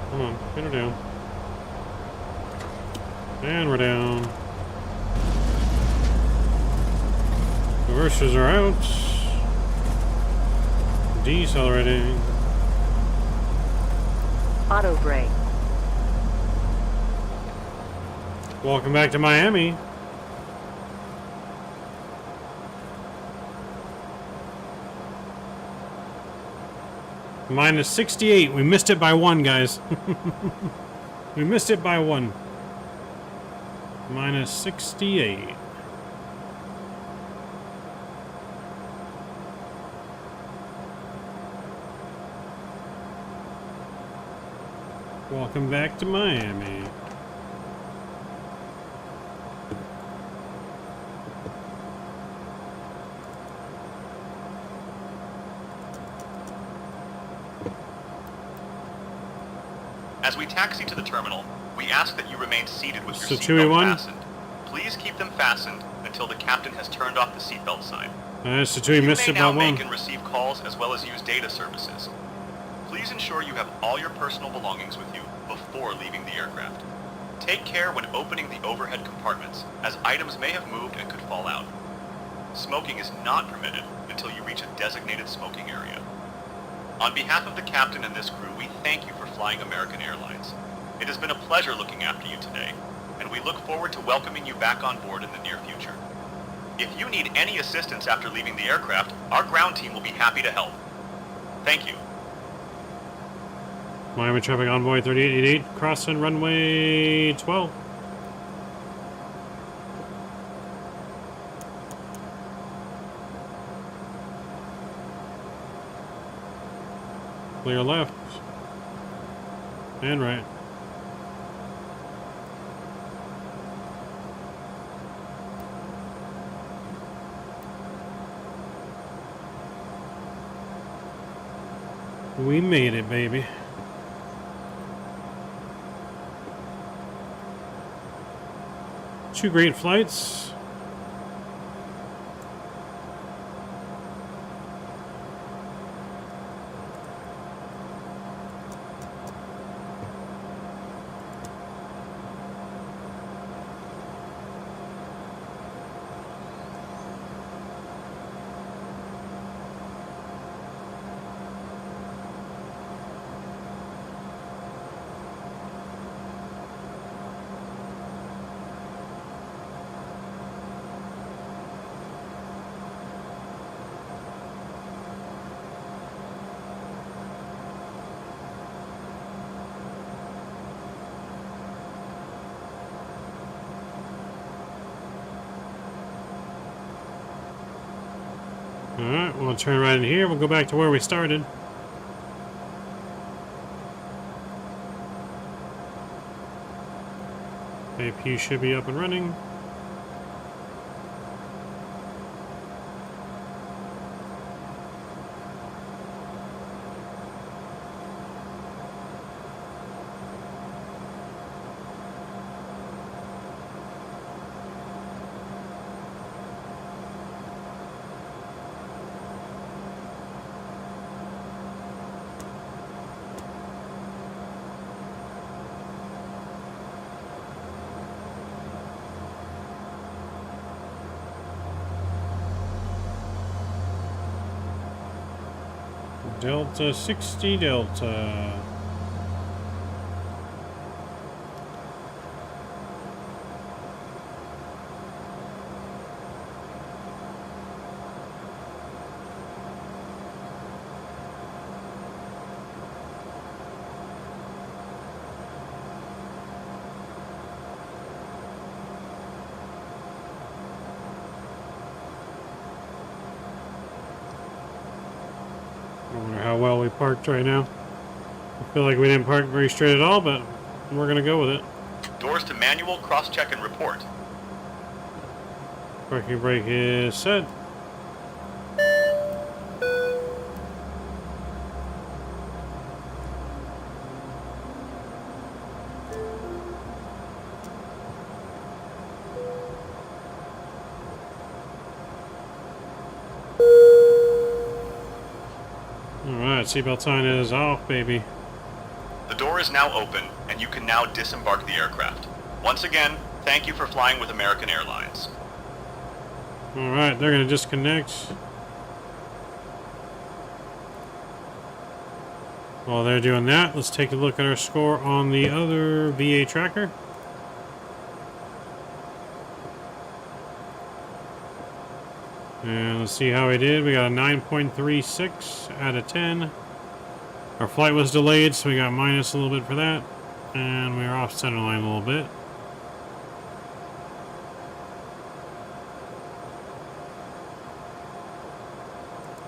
A: Come on, get her down. And we're down. Reversers are out. Decelerating.
H: Auto brake.
A: Welcome back to Miami. Minus 68. We missed it by 1, guys. We missed it by 1. Minus 68. Welcome back to Miami.
F: As we taxi to the terminal, we ask that you remain seated with your
A: So 2E1?
F: seatbelt fastened. Please keep them fastened until the captain has turned off the seatbelt sign.
A: So 2E missed
F: You
A: it
F: may
A: by
F: now
A: 1.
F: make and receive calls as well as use data services. Please ensure you have all your personal belongings with you before leaving the aircraft. Take care when opening the overhead compartments, as items may have moved and could fall out. Smoking is not permitted until you reach a designated smoking area. On behalf of the captain and this crew, we thank you for flying American Airlines. It has been a pleasure looking after you today, and we look forward to welcoming you back on board in the near future. If you need any assistance after leaving the aircraft, our ground team will be happy to help. Thank you.
A: Miami traffic envoy 3888, crossing runway 12. Clear left. And right. We made it, baby. 2 great flights. Alright, we'll turn right in here. We'll go back to where we started. AP should be up and running. Delta 60 Delta. wonder how well we parked right now. I feel like we didn't park very straight at all, but we're gonna go with it.
F: Doors to manual, cross-check, and report.
A: Parking brake is set. Alright, seatbelt sign is off, baby.
F: The door is now open, and you can now disembark the aircraft. Once again, thank you for flying with American Airlines.
A: Alright, they're gonna disconnect. While they're doing that, let's take a look at our score on the other VA tracker. And let's see how we did. We got a 9.36 out of 10. Our flight was delayed, so we got minus a little bit for that. And we were off center line a little bit.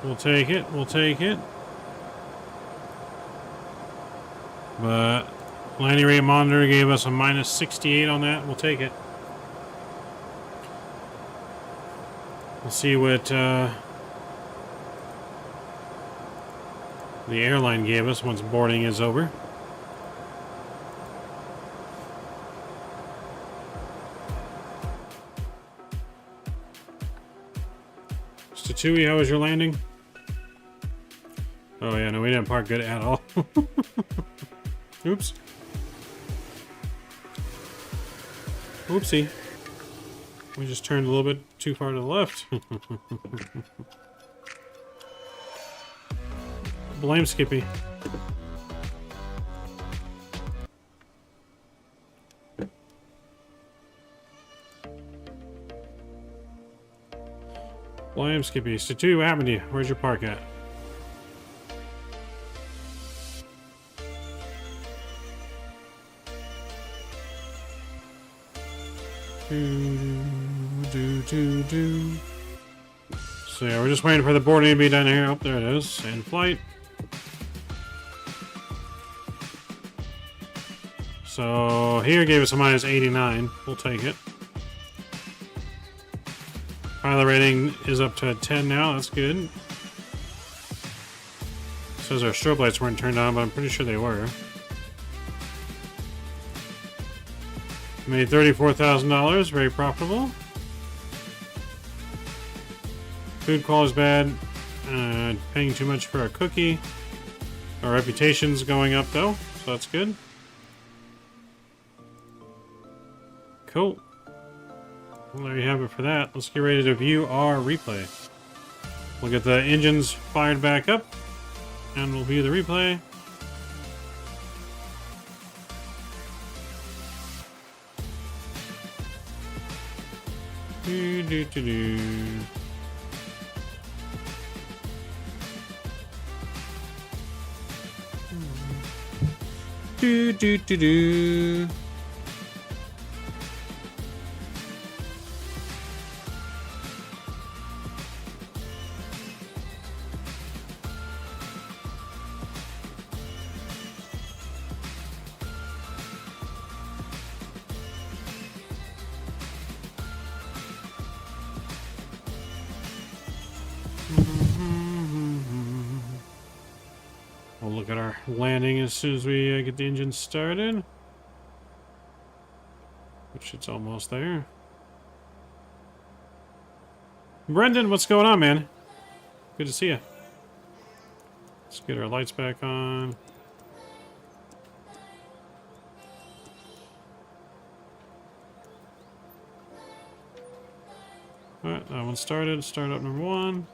A: We'll take it, we'll take it. But landing rate monitor gave us a minus 68 on that. We'll take it. We'll see what the airline gave us once boarding is over. Statui, how was your landing? Oh yeah, no, we didn't park good at all. Oops. Oopsie. We just turned a little bit too far to the left. Blame Skippy. Blame Skippy. Statue, what happened to you? Where's your park at? So yeah, we're just waiting for the boarding to be done here. Oh, there it is. In flight. So here gave us a minus 89. We'll take it. Pilot rating is up to a 10 now. That's good. Says our strobe lights weren't turned on, but I'm pretty sure they were. Made $34,000. Very profitable. Food quality is bad. Paying too much for a cookie. Our reputation's going up though, so that's good. Cool. Well, there you have it for that. Let's get ready to view our replay. We'll get the engines fired back up, and we'll view the replay. Do, do, do, do. Do, do, do, do. We'll look at our landing as soon as we get the engine started. Which it's almost there. Brendan, what's going on, man? Good to see you. Let's get our lights back on. Alright, that one started. Start up number 1.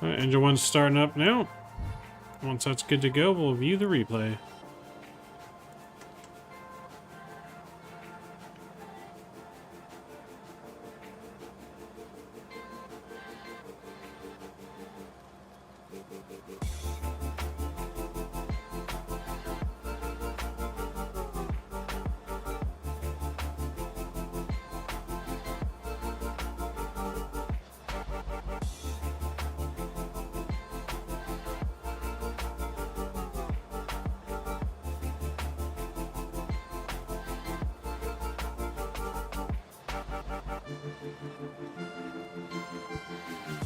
A: Alright, engine 1's starting up now. Once that's good to go, we'll view the replay.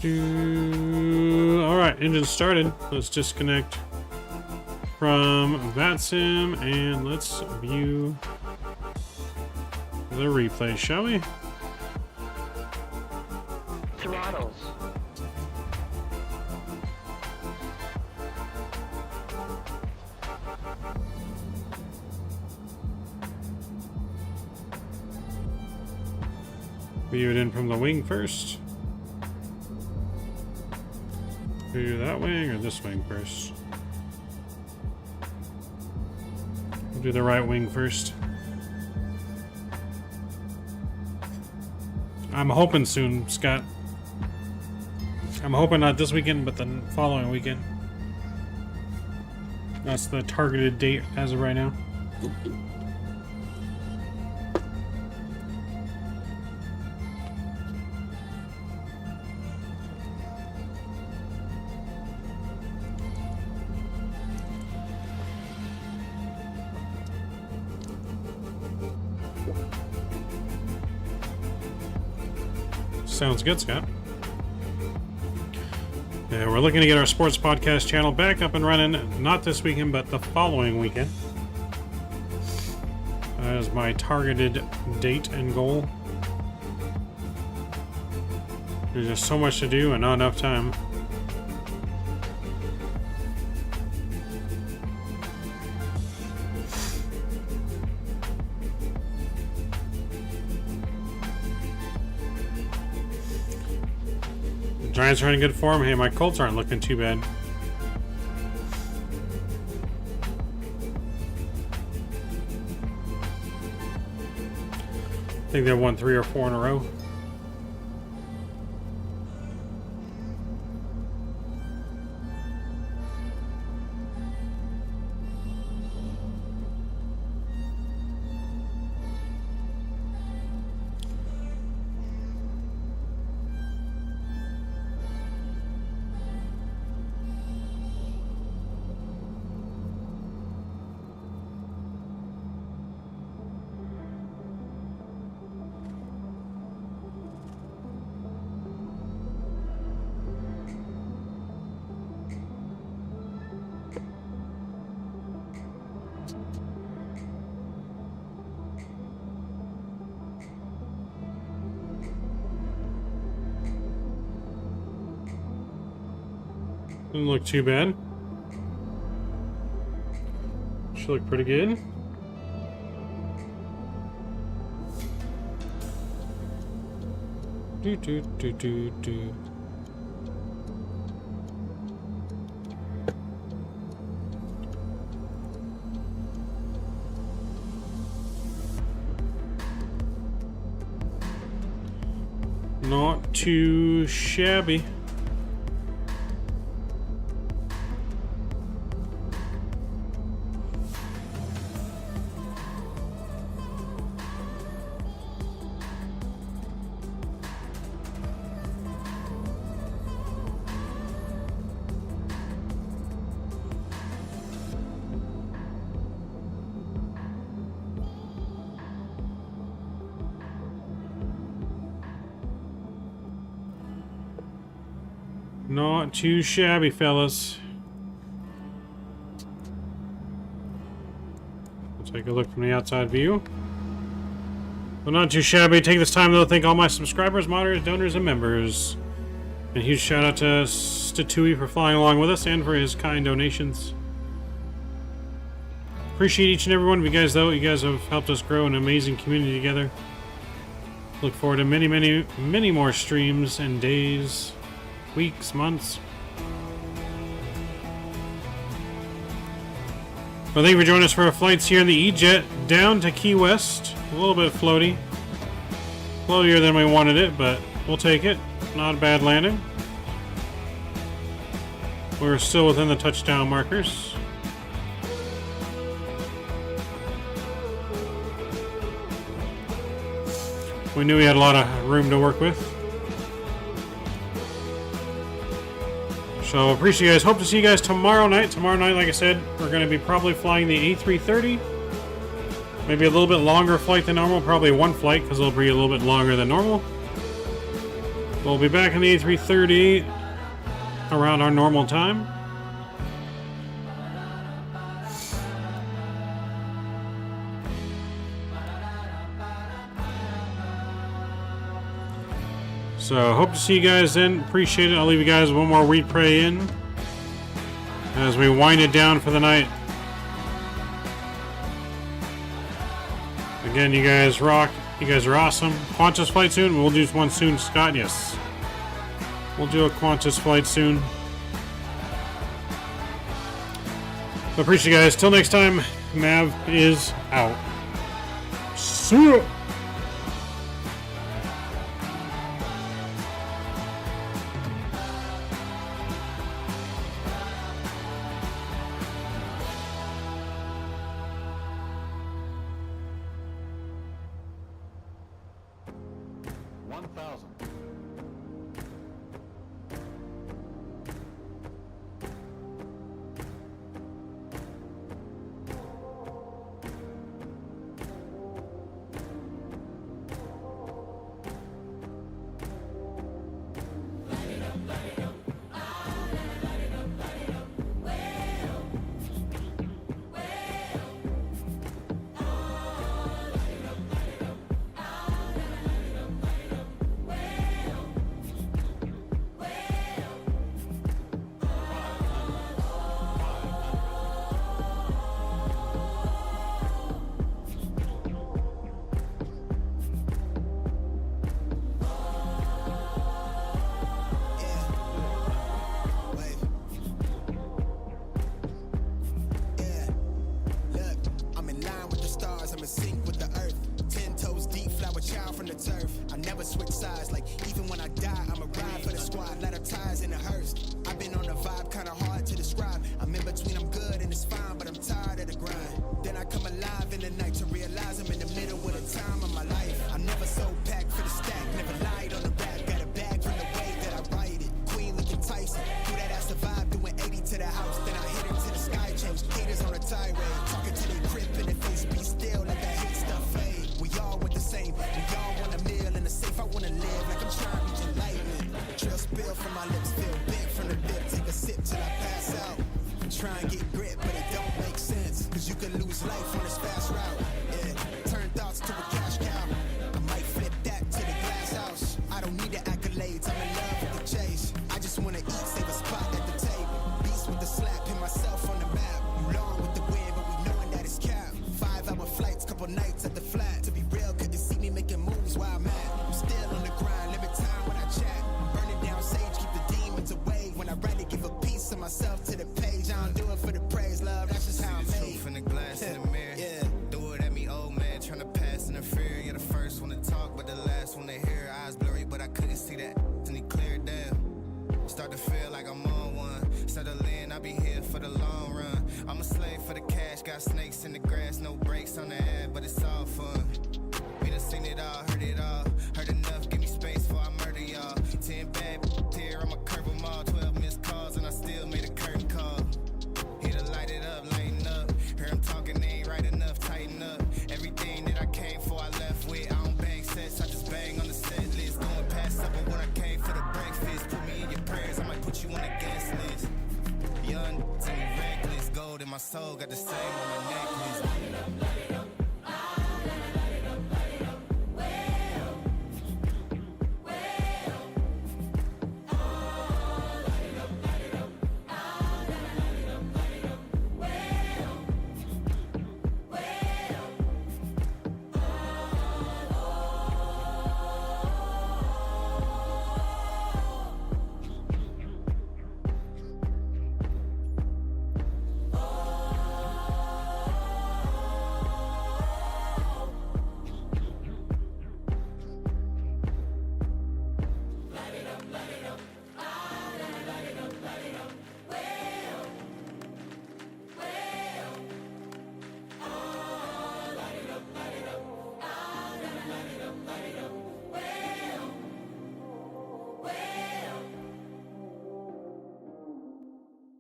A: Alright, engine started. Let's disconnect from Vatsim and let's view the replay, shall we?
H: Throttles.
A: View it in from the wing first. View that wing or this wing first? We'll do the right wing first. I'm hoping soon, Scott. I'm hoping not this weekend, but the following weekend. That's the targeted date as of right now. Sounds good, Scott. Yeah, we're looking to get our sports podcast channel back up and running, not this weekend, but the following weekend. As my targeted date and goal. There's just so much to do and not enough time. Giants are in good form. Hey, my Colts aren't looking too bad. I think they've won 3 or 4 in a row. Doesn't look too bad. Should look pretty good. Do. Not too shabby. Not too shabby, fellas. We'll take a look from the outside view. Well, not too shabby. Take this time, though, to thank all my subscribers, moderators, donors, and members. And a huge shout out to Statui for flying along with us and for his kind donations. Appreciate each and every one of you guys, though. You guys have helped us grow an amazing community together. Look forward to many, many, many more streams and days, weeks, months. Well, thank you for joining us for our flights here in the E-Jet down to Key West. A little bit floaty. Floatier than we wanted it, but we'll take it. Not a bad landing. We're still within the touchdown markers. We knew we had a lot of room to work with. So appreciate you guys. Hope to see you guys tomorrow night. Tomorrow night, like I said, we're going to be probably flying the A330. Maybe a little bit longer flight than normal. Probably one flight because it'll be a little bit longer than normal. We'll be back in the A330 around our normal time. So, hope to see you guys then. Appreciate it. I'll leave you guys one more Weed Pray in as we wind it down for the night. Again, you guys rock. You guys are awesome. Qantas flight soon? We'll do one soon, Scott. Yes. We'll do a Qantas flight soon. Appreciate you guys. Till next time, Mav is out. See ya!
L: Soul got the same